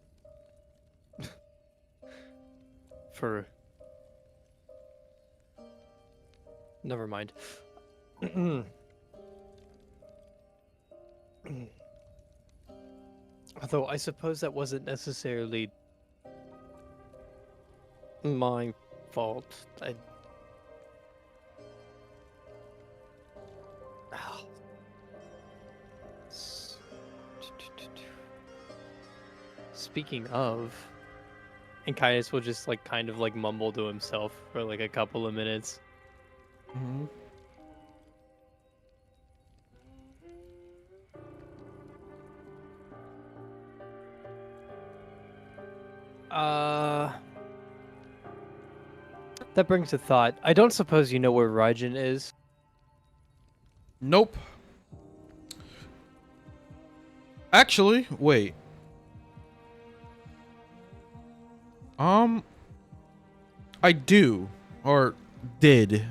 S2: for. Never mind. Although I suppose that wasn't necessarily my fault. Speaking of, and Caius will just like kind of like mumble to himself for like a couple of minutes.
S1: Mm-hmm.
S2: That brings a thought. I don't suppose you know where Raijin is?
S1: Nope. Actually, wait. I do, or did.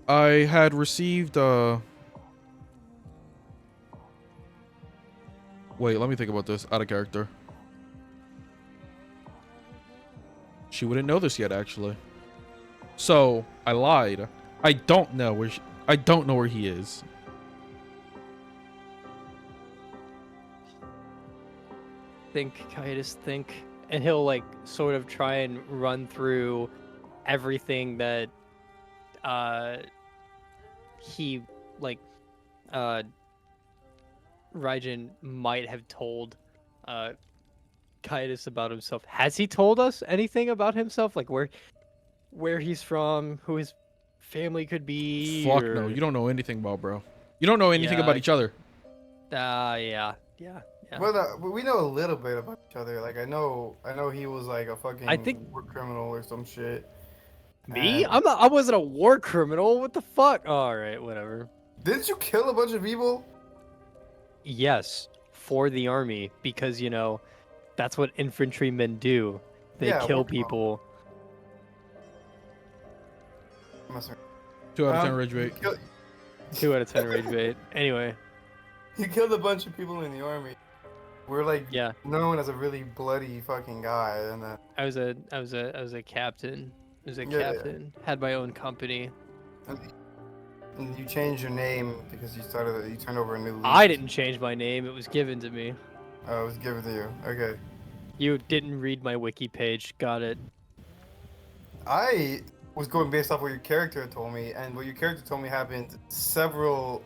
S1: I had received, wait, let me think about this. Out of character. She wouldn't know this yet, actually. So, I lied. I don't know where he is.
S2: think, and he'll like sort of try and run through everything that he like Raijin might have told Kaitis about himself. Has he told us anything about himself? Like where he's from, who his family could be?
S1: Fuck
S2: or...
S1: no, you don't know anything about bro. You don't know anything about each other.
S2: Yeah.
S4: But we know a little bit about each other. Like I know he was like a fucking war criminal or some shit.
S2: Me?
S4: And
S2: I wasn't a war criminal. What the fuck? All right, whatever.
S4: didn't you kill a bunch of people?
S2: Yes, for the army, because that's what infantrymen do. They
S4: Yeah,
S2: kill
S4: war criminal.
S2: people.
S4: Must have-
S1: 2 out of 10 rage rate.
S2: 2 out of 10 rage bait. Anyway,
S4: You killed a bunch of people in the army. We're like
S2: yeah,
S4: known as a really bloody fucking guy, and then
S2: I was a captain. I was a
S4: Yeah, yeah.
S2: captain. Had my own company.
S4: and you changed your name because you turned over a new leaf.
S2: I didn't change my name. It was given to me.
S4: Oh, it was given to you. Okay.
S2: You didn't read my wiki page. Got it.
S4: I was going based off what your character had told me, and what your character told me happened several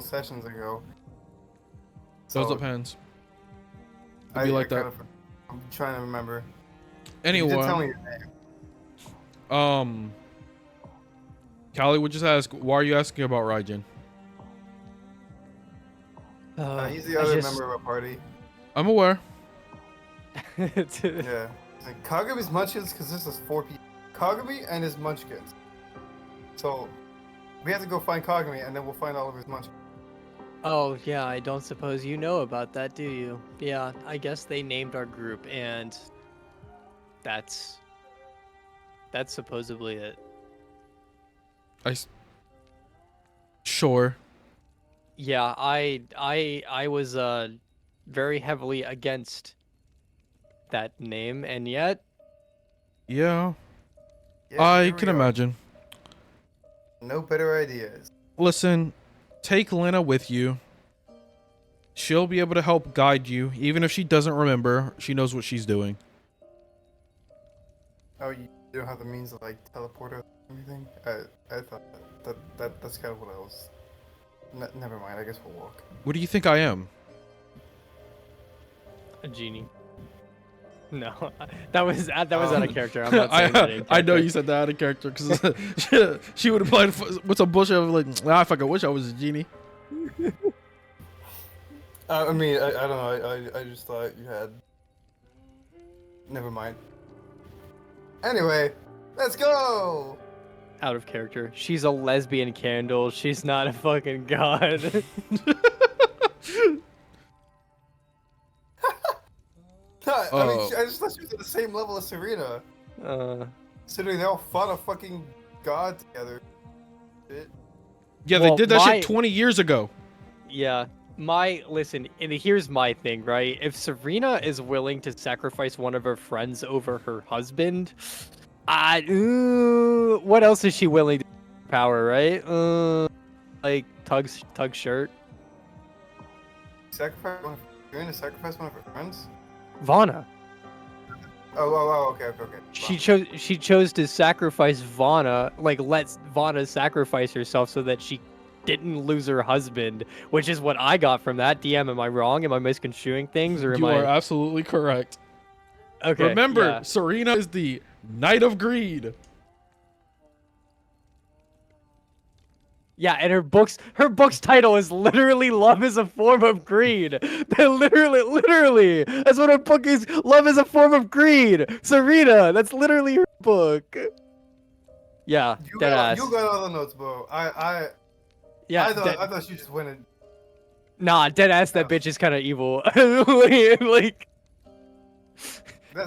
S4: sessions ago.
S1: Those depends. It'd
S4: I,
S1: be like
S4: I
S1: that.
S4: kind of- I'm trying to remember.
S1: Anyway,
S4: You did tell me your name.
S1: Callie would just ask, why are you asking about Raijin?
S4: He's the other member of our party.
S1: I'm aware.
S4: Yeah. Like, Kagami's Munchkins consists of 4 people. Kagami and his Munchkins. So, we have to go find Kagami, and then we'll find all of his Munchkins.
S2: Oh, yeah, I don't suppose you know about that, do you? Yeah, I guess they named our group, and that's supposedly it.
S1: Sure.
S2: Yeah, I was very heavily against that name, and yet
S1: Yeah,
S4: Yeah,
S1: I
S4: here we
S1: can
S4: are.
S1: imagine.
S4: No better ideas.
S1: Listen, take Lena with you. She'll be able to help guide you. Even if she doesn't remember, she knows what she's doing.
S4: Oh, you don't have the means to like teleport or anything? I thought that's kind of what I was. Never mind. I guess we'll walk.
S1: What do you think I am?
S2: a genie. No, that was out of character. I'm not saying that in
S1: I know
S2: character.
S1: you said that out of character because she would have played with some bullshit of like, I fucking wish I was a genie.
S4: I mean, I don't know. I just thought you had. Never mind. Anyway, let's go.
S2: Out of character. She's a lesbian candle. She's not a fucking god.
S4: I mean, I just thought she was at the same level as Serena. Considering they all fought a fucking god together. Shit.
S1: Yeah,
S2: Well,
S1: they did that
S2: my-
S1: shit 20 years ago.
S2: Yeah. Listen, and here's my thing, right? If Serena is willing to sacrifice one of her friends over her husband, what else is she willing to do for power, right? Like tug shirt.
S4: Sacrifice one. You're gonna sacrifice one of her friends?
S2: Vana.
S4: Oh, okay.
S2: She chose to sacrifice Vana, like let Vana sacrifice herself so that she didn't lose her husband, which is what I got from that. DM, am I wrong? Am I misconstruing things, or am
S1: You
S2: I?
S1: are absolutely correct.
S2: Okay.
S1: Remember,
S2: yeah.
S1: Serena is the Knight of Greed.
S2: Yeah, and her book's title is literally "Love is a Form of Greed." They literally, that's what her book is. Love is a form of greed. Serena, that's literally her book. Yeah,
S4: You
S2: deadass.
S4: got all the notes, bro.
S2: Yeah,
S4: I thought she just went in.
S2: nah, deadass. That bitch is kind of evil. Like,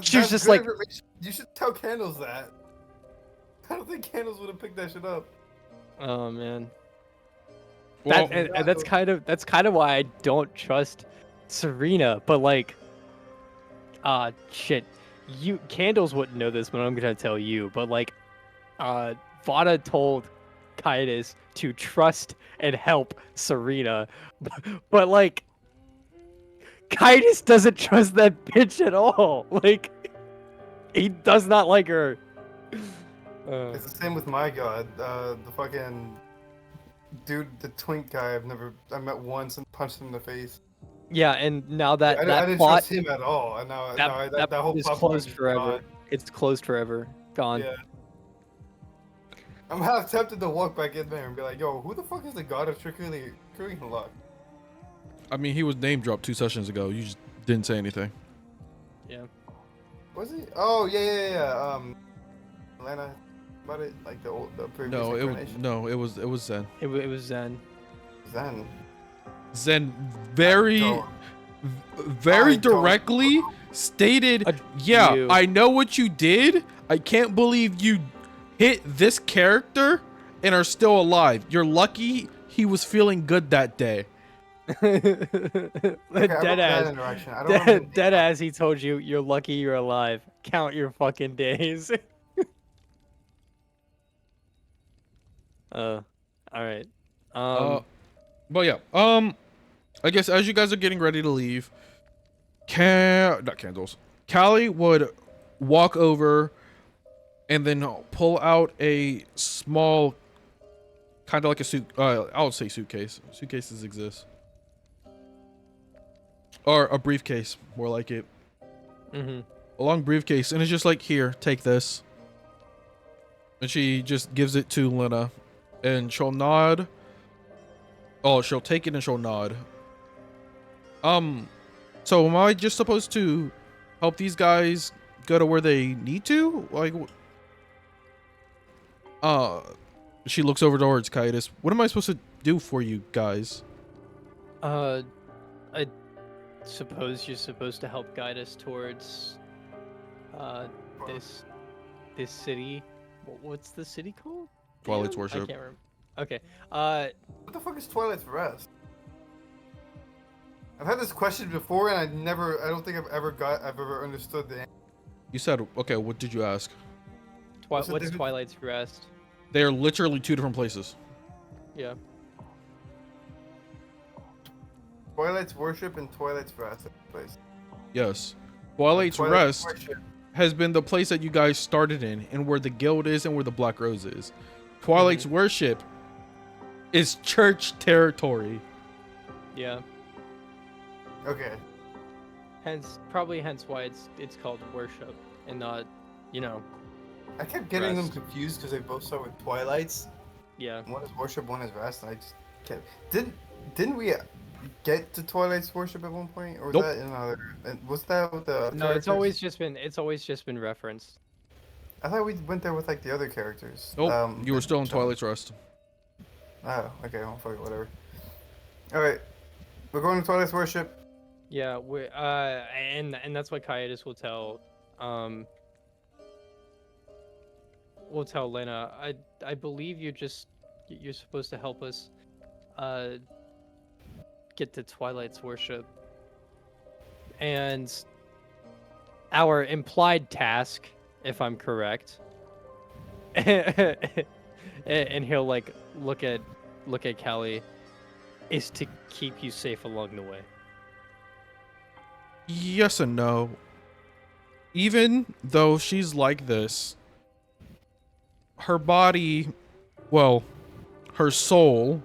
S2: She was
S4: That's
S2: just
S4: good
S2: like-
S4: information. You should tell Candles that. I don't think Candles would have picked that shit up.
S2: oh man.
S1: Well,
S2: And that's kind of why I don't trust Serena. But like, shit, Candles wouldn't know this, but I'm gonna tell you. But like, Vana told Kaitis to trust and help Serena, but like, Kaitis doesn't trust that bitch at all. Like, he does not like her.
S4: It's the same with my god. The fucking dude, the twink guy. I met once and punched him in the face.
S2: Yeah, and now that
S4: I
S2: that
S4: didn't
S2: plot
S4: trust him at all. And now,
S2: that
S4: that whole
S2: is
S4: plot
S2: closed
S4: is
S2: forever.
S4: gone.
S2: It's closed forever. Gone.
S4: Yeah. I'm half tempted to walk back in there and be like, yo, who the fuck is the god of trickery and luck?
S1: I mean, he was name dropped 2 sessions ago. You just didn't say anything.
S2: Yeah.
S4: Was he? Oh, yeah. Atlanta about it? Like the previous incarnation?
S1: It was Zen.
S2: It was Zen.
S4: Zen.
S1: Zen very
S4: I don't.
S1: directly stated, yeah,
S2: you.
S1: I know what you did. I can't believe you hit this character and are still alive. You're lucky he was feeling good that day.
S4: Okay, I remember that interaction. I don't remember the
S2: Dead ass, he told you, you're lucky you're alive. Count your fucking days. Alright.
S1: But yeah, I guess as you guys are getting ready to leave, not candles. Callie would walk over and then pull out a small, kind of like a suit. I would say suitcase. Suitcases exist, or a briefcase, more like it.
S2: Mm-hmm.
S1: A long briefcase, and it's just like, here, take this. And she just gives it to Lena, and she'll nod. Oh, she'll take it and she'll nod. So am I just supposed to help these guys go to where they need to? Like, she looks over towards Kaitis. What am I supposed to do for you guys?
S2: I suppose you're supposed to help guide us towards, this city. What's the city called?
S1: Twilight's
S2: I
S1: Worship.
S2: can't remember. Okay.
S4: What the fuck is Twilight's Rest? I've had this question before, and I don't think I've ever understood the answer.
S1: You said, okay, what did you ask?
S4: What's the
S2: What's
S4: difference?
S2: Twilight's Rest?
S1: They are literally 2 different places.
S2: Yeah.
S4: Twilight's Worship and Twilight's Rest. Place.
S1: Yes. Twilight's
S4: Twilight's
S1: Rest
S4: Worship.
S1: has been the place that you guys started in, and where the guild is and where the Black Rose is. Twilight's Worship is church territory.
S2: Yeah.
S4: Okay.
S2: Hence why it's called worship and not,
S4: I kept getting
S2: Rest.
S4: them confused because they both start with Twilights.
S2: yeah.
S4: One is Worship, one is Rest. And I just kept. Didn't we get to Twilight's Worship at one point, or was
S1: Nope.
S4: that another? Was that with the?
S2: No, it's
S4: characters?
S2: always just been referenced.
S4: I thought we went there with like the other characters.
S1: Nope, you were still in
S4: so-
S1: Twilight's Rest.
S4: Oh, okay. Well, fuck it, whatever. All right, we're going to Twilight's Worship.
S2: Yeah, we and that's what Kaitis will tell Lena. I believe you're supposed to help us get to Twilight's Worship. And our implied task, if I'm correct, and he'll like look at Callie, is to keep you safe along the way.
S1: Yes and no. Even though she's like this, her body, well, her soul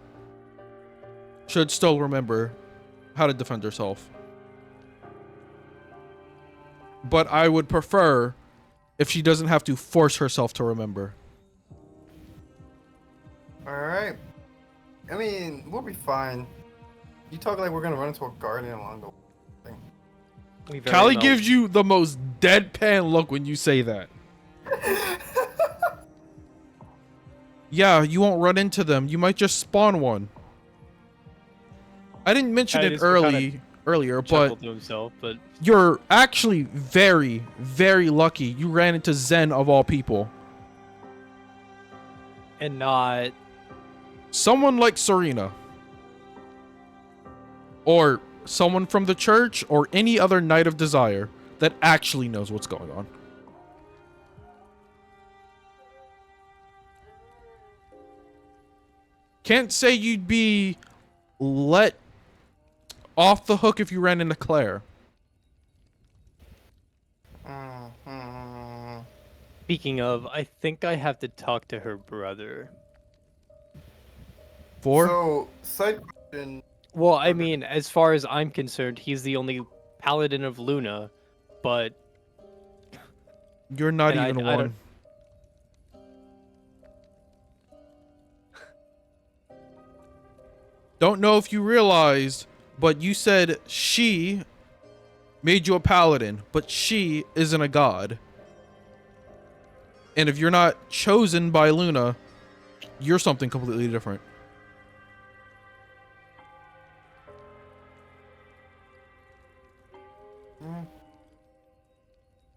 S1: should still remember how to defend herself. But I would prefer if she doesn't have to force herself to remember.
S4: All right. I mean, we'll be fine. You talk like we're gonna run into a garden along the way.
S2: We very
S1: Callie
S2: well-
S1: gives you the most deadpan look when you say that. Yeah, you won't run into them. You might just spawn one. I didn't mention it
S2: Kaitis will
S1: earlier,
S2: chuckle
S1: but
S2: to himself, but
S1: you're actually very, very lucky you ran into Zen of all people.
S2: and not
S1: Someone like Serena. Or someone from the church or any other Knight of Desire that actually knows what's going on. Can't say you'd be let off the hook if you ran into Claire.
S2: Speaking of, I think I have to talk to her brother.
S1: 4?
S4: So, side question.
S2: Well, I
S4: Okay.
S2: mean, as far as I'm concerned, he's the only paladin of Luna, but
S1: You're not
S2: and
S1: even
S2: I
S1: one. Don't know if you realized, but you said she made you a paladin, but she isn't a god. And if you're not chosen by Luna, you're something completely different.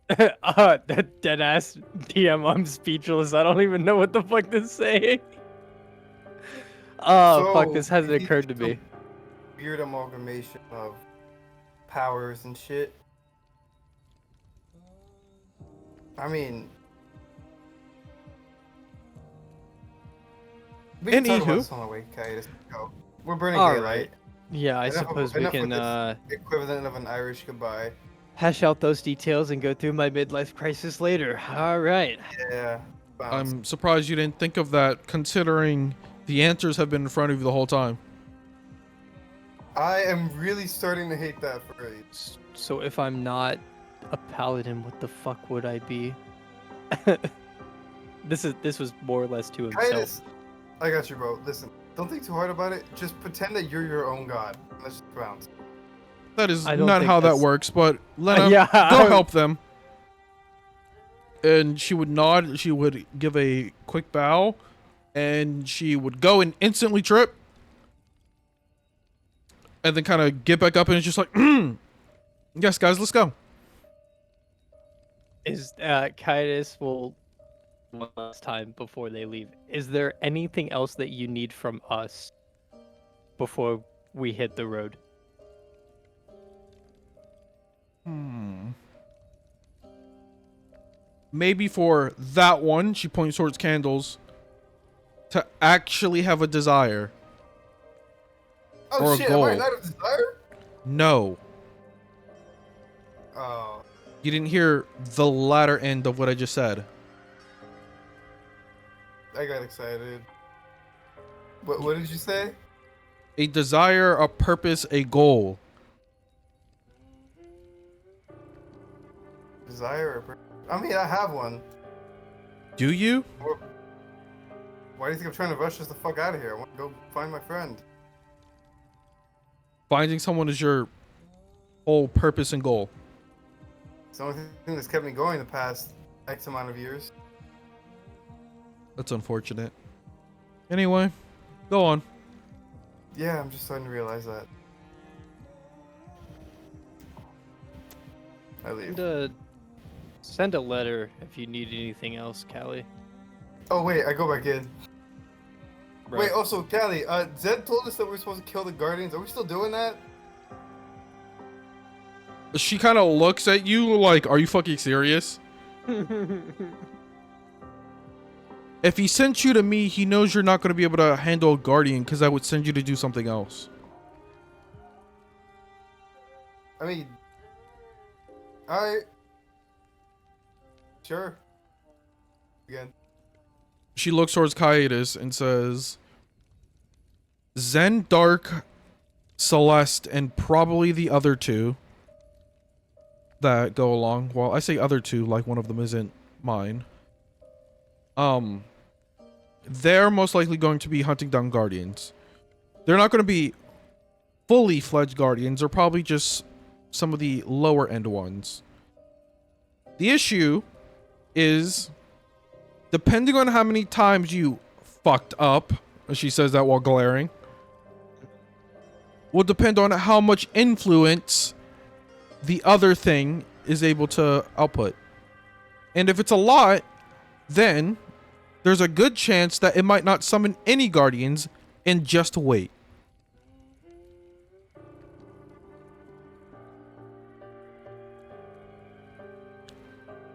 S2: that dead ass DM, I'm speechless. I don't even know what the fuck to say. Oh fuck, this hasn't
S4: he's
S2: occurred to
S4: just a
S2: me.
S4: weird amalgamation of powers and shit. I mean, we can talk about
S1: Anywho.
S4: this on the way, okay? Let's go. We're burning
S2: All
S4: daylight.
S2: right. Yeah, I
S4: Enough
S2: suppose we
S4: enough
S2: can
S4: with this equivalent of an Irish goodbye.
S2: hash out those details and go through my midlife crisis later. All right.
S4: Yeah. Bounce.
S1: I'm surprised you didn't think of that, considering the answers have been in front of you the whole time.
S4: I am really starting to hate that phrase.
S2: So if I'm not a paladin, what the fuck would I be? This was more or less to himself.
S4: Titus, I got you, bro. Listen, don't think too hard about it. Just pretend that you're your own god. Let's just bounce.
S1: That is
S2: I don't
S1: not
S2: think
S1: how that
S2: that's-
S1: works, but Lena,
S2: Yeah,
S1: go help them. And she would nod, she would give a quick bow, and she would go and instantly trip. And then kind of get back up and it's just like, yes, guys, let's go.
S2: Is Kaitis will one last time before they leave. Is there anything else that you need from us before we hit the road?
S1: Maybe for that one, she points towards candles, to actually have a desire.
S4: Oh
S1: Or a
S4: shit,
S1: goal.
S4: am I not of desire?
S1: No.
S4: Oh.
S1: You didn't hear the latter end of what I just said.
S4: I got excited. What did you say?
S1: A desire, a purpose, a goal.
S4: Desire or I mean, I have one.
S1: Do you?
S4: Why do you think I'm trying to rush us the fuck out of here? I want to go find my friend.
S1: Finding someone is your whole purpose and goal.
S4: It's the only thing that's kept me going the past X amount of years.
S1: That's unfortunate. Anyway, go on.
S4: Yeah, I'm just starting to realize that. I leave.
S2: Send a letter if you need anything else, Callie.
S4: Oh wait, I go back in.
S2: Right.
S4: Wait, also, Callie, Zed told us that we're supposed to kill the Guardians. Are we still doing that?
S1: She kind of looks at you like, are you fucking serious? If he sent you to me, he knows you're not going to be able to handle a Guardian because I would send you to do something else.
S4: I mean, sure. Again.
S1: She looks towards Kaitis and says, Zen, Dark, Celeste, and probably the other two that go along. Well, I say other two like one of them isn't mine. They're most likely going to be hunting down Guardians. They're not going to be fully fledged Guardians. They're probably just some of the lower end ones. The issue is, depending on how many times you fucked up, she says that while glaring, will depend on how much influence the other thing is able to output. And if it's a lot, then there's a good chance that it might not summon any Guardians and just wait.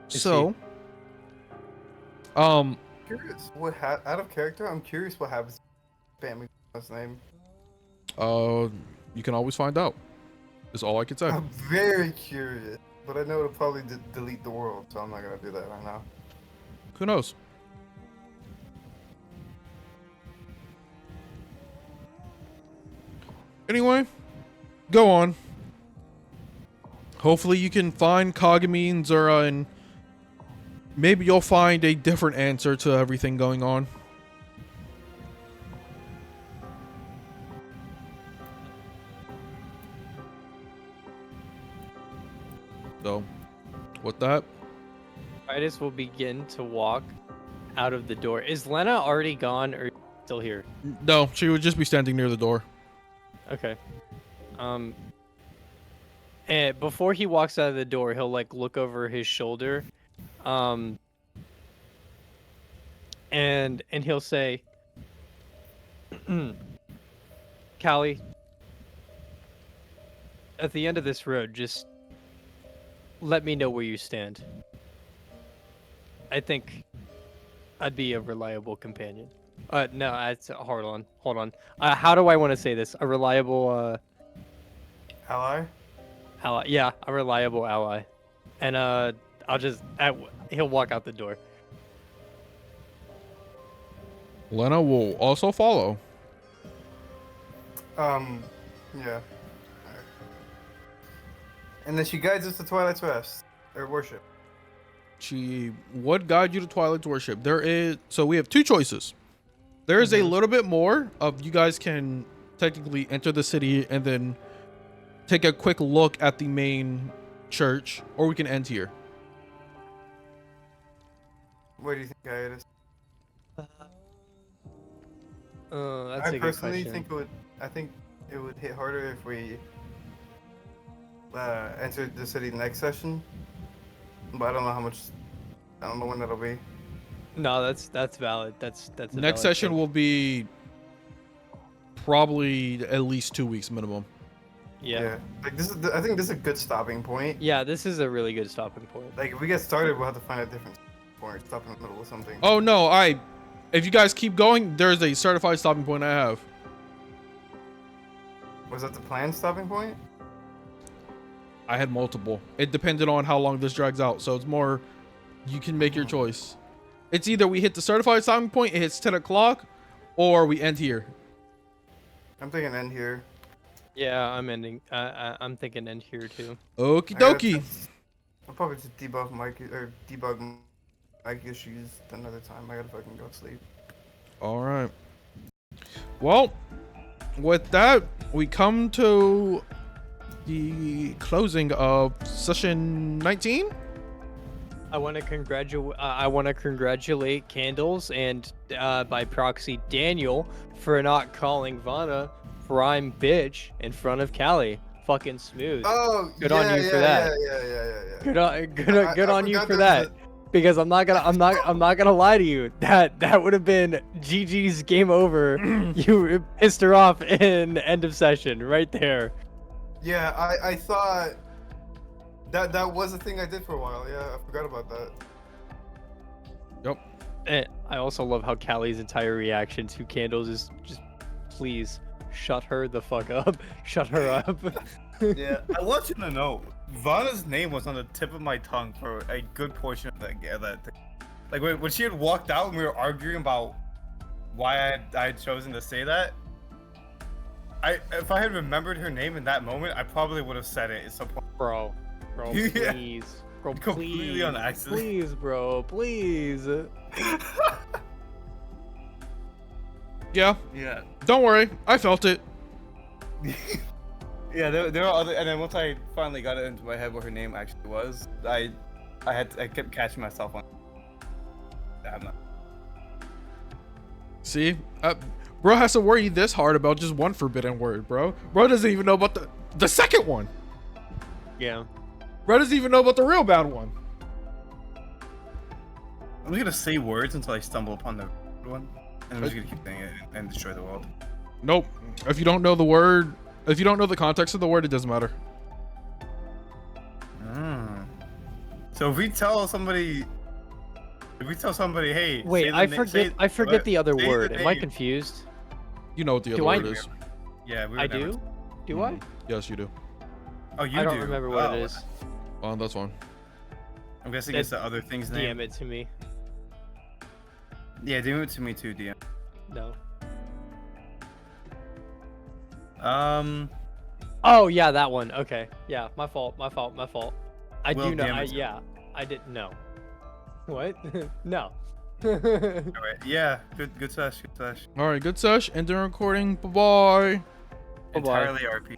S1: So,
S4: Curious what out of character? I'm curious what happens. Bam, his name.
S1: you can always find out. Is all I can say.
S4: I'm very curious, but I know it'll probably delete the world, so I'm not gonna do that right now.
S1: Who knows? Anyway, go on. Hopefully you can find Kagami and Zura, and maybe you'll find a different answer to everything going on. So, with that,
S2: Titus will begin to walk out of the door. Is Lena already gone or still here?
S1: no, she would just be standing near the door.
S2: Okay. And before he walks out of the door, he'll like look over his shoulder, and he'll say, "Callie, at the end of this road, just let me know where you stand. I think I'd be a reliable companion." No, it's hold on. How do I want to say this? A reliable
S4: Ally?
S2: ally. Yeah, a reliable ally. And he'll walk out the door.
S1: Lena will also follow.
S4: Yeah. Alright. And then she guides us to Twilight's Rest, or worship.
S1: She would guide you to Twilight's worship. So we have two choices. There is a little bit more of you guys can technically enter the city and then take a quick look at the main church, or we can end here.
S4: What do you think, Hiatus?
S2: That's
S4: I
S2: a good
S4: personally
S2: question.
S4: think it would hit harder if we entered the city next session. But I don't know when that'll be.
S2: No, that's valid. That's a
S1: Next
S2: valid
S1: session
S2: take.
S1: will be probably at least 2 weeks minimum.
S2: Yeah.
S4: Like I think this is a good stopping point.
S2: Yeah, this is a really good stopping point.
S4: Like if we get started, we'll have to find a different point, stop in the middle of something.
S1: Oh no, if you guys keep going, there's a certified stopping point I have.
S4: Was that the planned stopping point?
S1: I had multiple. It depended on how long this drags out, so it's more you can make your choice. It's either we hit the certified stopping point, it hits 10 o'clock, or we end here.
S4: I'm thinking end here.
S2: Yeah, I'm ending. I'm thinking end here too.
S1: Okie
S4: I gotta
S1: dokie.
S4: just- I'll probably just debug mic issues another time. I gotta fucking go to sleep.
S1: All right. Well, with that, we come to the closing of session 19.
S2: I want to congratulate Candles and by proxy Daniel for not calling Vanna prime bitch in front of Callie. Fucking smooth.
S4: Oh,
S2: Good on you for that.
S4: Yeah.
S2: Good
S4: I
S2: on you
S4: forgot
S2: for
S4: there was
S2: that. Because I'm not gonna lie to you. That would have been GG's game over. You pissed her off in end of session right there.
S4: Yeah, I thought that was a thing I did for a while. Yeah, I forgot about that.
S1: Yep.
S2: And I also love how Callie's entire reaction to Candles is just, please shut her the fuck up. Shut her up.
S3: Yeah, I want you to know, Vanna's name was on the tip of my tongue for a good portion of that thing. Like when she had walked out and we were arguing about why I had chosen to say that, if I had remembered her name in that moment, I probably would have said it at some point.
S2: Bro,
S3: Yeah.
S2: please. Bro,
S3: Completely
S2: please.
S3: on accident.
S2: Please, bro, please.
S1: Yeah.
S3: Yeah.
S1: Don't worry. I felt it.
S3: Yeah, there are other, and then once I finally got it into my head what her name actually was, I kept catching myself on. I'm not.
S1: See? Bro has to worry this hard about just one forbidden word, bro. Bro doesn't even know about the second one.
S2: Yeah.
S1: Bro doesn't even know about the real bad one.
S3: I'm just gonna say words until I stumble upon the one, and I'm just gonna keep saying it and destroy the world.
S1: Nope. If you don't know the word, if you don't know the context of the word, it doesn't matter.
S3: So if we tell somebody, hey,
S2: Wait,
S3: say the
S2: I
S3: na-
S2: forget.
S3: say-
S2: I forget the other
S3: say
S2: word. Am I
S3: name.
S2: confused?
S1: You know what the other
S2: Do I
S1: word
S2: do?
S1: is.
S3: Yeah, we
S2: I
S3: would never-
S2: do. Do I?
S1: Yes, you do.
S3: Oh, you
S2: I
S3: do.
S2: don't remember what
S3: Oh,
S2: it is.
S1: Oh, that's one.
S3: I'm guessing it's the other thing's name.
S2: DM it to me.
S3: Yeah, DM it to me too, DM.
S2: No.
S3: Oh,
S2: Oh yeah, that one. Okay. Yeah, my fault. I
S3: Will
S2: do know.
S3: DM it to me.
S2: Yeah, I didn't know. What? No.
S3: Alright, yeah, good sesh.
S1: All right, good sesh. Ending recording. Bye bye.
S2: Bye-bye.
S3: Entirely RP.